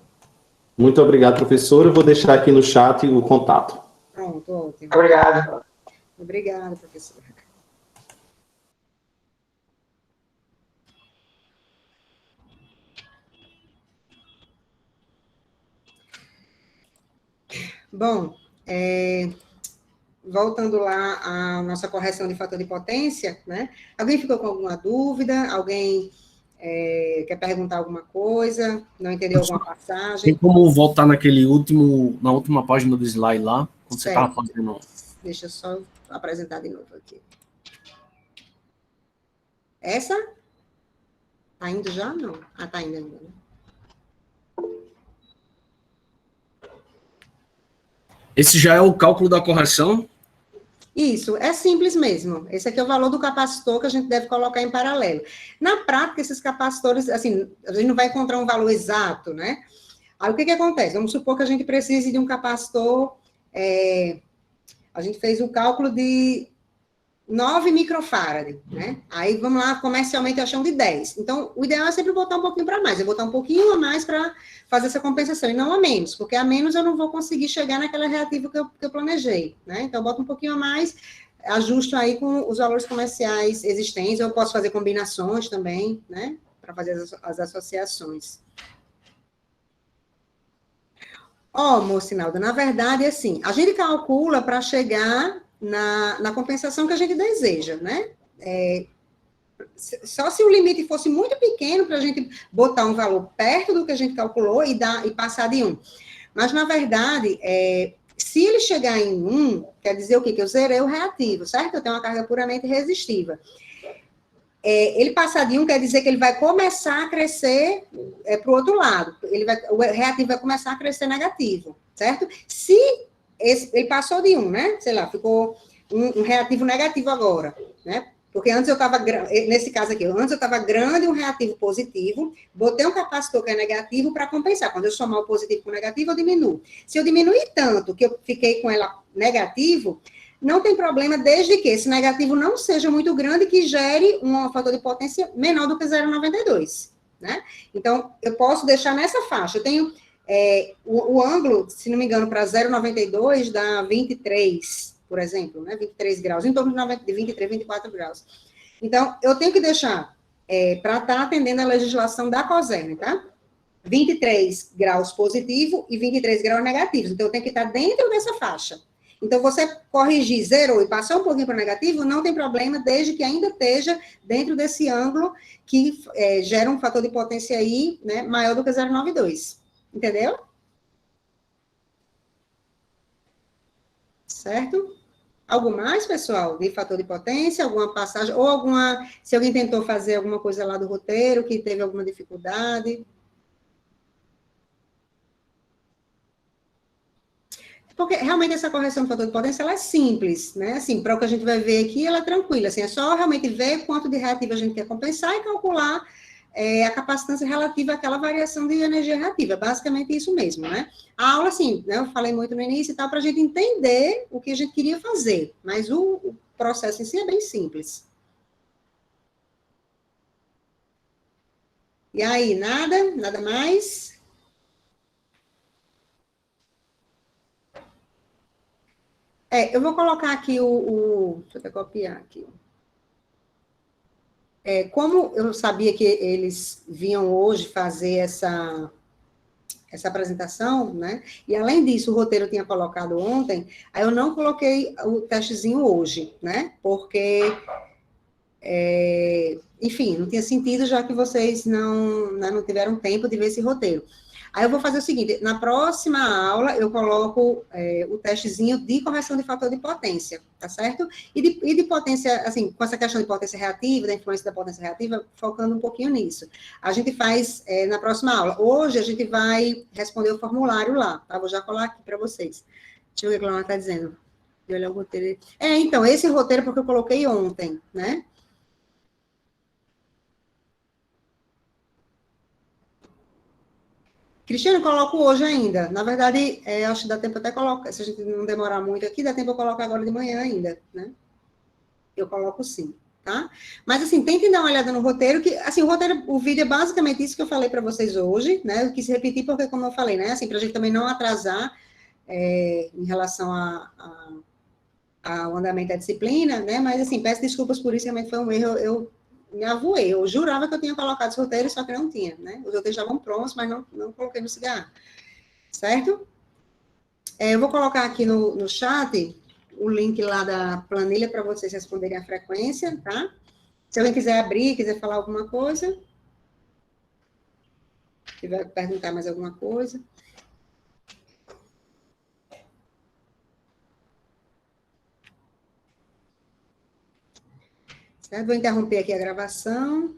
Muito obrigado, professora. Eu vou deixar aqui no chat o contato. Pronto, ótimo. Obrigado. Obrigada, professora. Bom, voltando lá à nossa correção de fator de potência, né? Alguém ficou com alguma dúvida? Alguém quer perguntar alguma coisa? Não entendeu alguma Tem passagem? como voltar na última página do slide lá, quando você estava fazendo... Deixa eu só apresentar de novo aqui. Essa? Tá indo já? Não. Ah, tá indo ainda, né? Esse já é o cálculo da correção? Isso, é simples mesmo. Esse aqui é o valor do capacitor que a gente deve colocar em paralelo. Na prática, esses capacitores, assim, a gente não vai encontrar um valor exato, né? Aí, o que acontece? Vamos supor que a gente precise de um capacitor, a gente fez o cálculo de 9 microfarad, né? Aí, vamos lá, comercialmente, eu achei um de 10. Então, o ideal é sempre botar um pouquinho para mais. Eu vou botar um pouquinho a mais para fazer essa compensação, e não a menos, porque a menos eu não vou conseguir chegar naquela reativa que eu planejei, né? Então, eu boto um pouquinho a mais, ajusto aí com os valores comerciais existentes, eu posso fazer combinações também, né? Para fazer as associações. Mocinaldo, na verdade, assim, a gente calcula para chegar na compensação que a gente deseja, né? Só se o limite fosse muito pequeno para a gente botar um valor perto do que a gente calculou e passar de 1. Mas, na verdade, se ele chegar em 1, quer dizer o quê? Que eu zerei o reativo, certo? Eu tenho uma carga puramente resistiva. Ele passar de 1 quer dizer que ele vai começar a crescer para o outro lado. O reativo vai começar a crescer negativo, certo? Se ele passou de 1, né? Sei lá, ficou um reativo negativo agora, né? Porque antes eu estava, nesse caso aqui, antes eu estava grande, um reativo positivo, botei um capacitor que é negativo para compensar. Quando eu somar o positivo com o negativo, eu diminuo. Se eu diminuir tanto que eu fiquei com ela negativo, não tem problema, desde que esse negativo não seja muito grande, que gere um fator de potência menor do que 0,92, né? Então, eu posso deixar nessa faixa. Eu tenho o ângulo, se não me engano, para 0,92 dá 23, por exemplo, né? 23 graus, em torno de 23, 24 graus. Então, eu tenho que deixar, para estar atendendo a legislação da COSERN, tá? 23 graus positivo e 23 graus negativos. Então, eu tenho que estar dentro dessa faixa. Então, você corrigir, zerou e passou um pouquinho para o negativo, não tem problema, desde que ainda esteja dentro desse ângulo que gera um fator de potência aí, né, maior do que 0,92. Entendeu? Certo? Algo mais, pessoal, de fator de potência, alguma passagem, ou se alguém tentou fazer alguma coisa lá do roteiro, que teve alguma dificuldade. Porque realmente essa correção do fator de potência, ela é simples, né? Assim, para o que a gente vai ver aqui, ela é tranquila, assim, é só realmente ver quanto de reativa a gente quer compensar e calcular a capacitância relativa àquela variação de energia reativa, basicamente isso mesmo, né? A aula, assim, né, eu falei muito no início e tal, para a gente entender o que a gente queria fazer, mas o processo em si é bem simples. E aí, nada mais? Eu vou colocar aqui deixa eu até copiar aqui. Como eu sabia que eles vinham hoje fazer essa apresentação, né? E, além disso, o roteiro eu tinha colocado ontem, aí eu não coloquei o testezinho hoje, né? Porque, enfim, não tinha sentido, já que vocês não tiveram tempo de ver esse roteiro. Aí eu vou fazer o seguinte, na próxima aula eu coloco o testezinho de correção de fator de potência, tá certo? E de potência, assim, com essa questão de potência reativa, da influência da potência reativa, focando um pouquinho nisso. A gente faz na próxima aula. Hoje a gente vai responder o formulário lá, tá? Vou já colar aqui para vocês. Deixa eu ver o que a Cláudia está dizendo. De olhar o roteiro. Então, esse roteiro é porque eu coloquei ontem, né? Cristiano, coloco hoje ainda. Na verdade, acho que dá tempo até colocar. Se a gente não demorar muito aqui, dá tempo eu colocar agora de manhã ainda, né? Eu coloco sim, tá? Mas, assim, tentem dar uma olhada no roteiro, que, assim, o vídeo é basicamente isso que eu falei para vocês hoje, né? Eu quis repetir porque, como eu falei, né? Assim, para a gente também não atrasar em relação ao andamento da disciplina, né? Mas, assim, peço desculpas por isso, realmente foi um erro, eu me avoei. Eu jurava que eu tinha colocado esse roteiro, só que não tinha, né? Os roteiros estavam prontos, mas não coloquei no cigarro. Certo? Eu vou colocar aqui no chat o link lá da planilha para vocês responderem a frequência, tá? Se alguém quiser abrir, quiser falar alguma coisa, tiver que perguntar mais alguma coisa. Certo? Vou interromper aqui a gravação.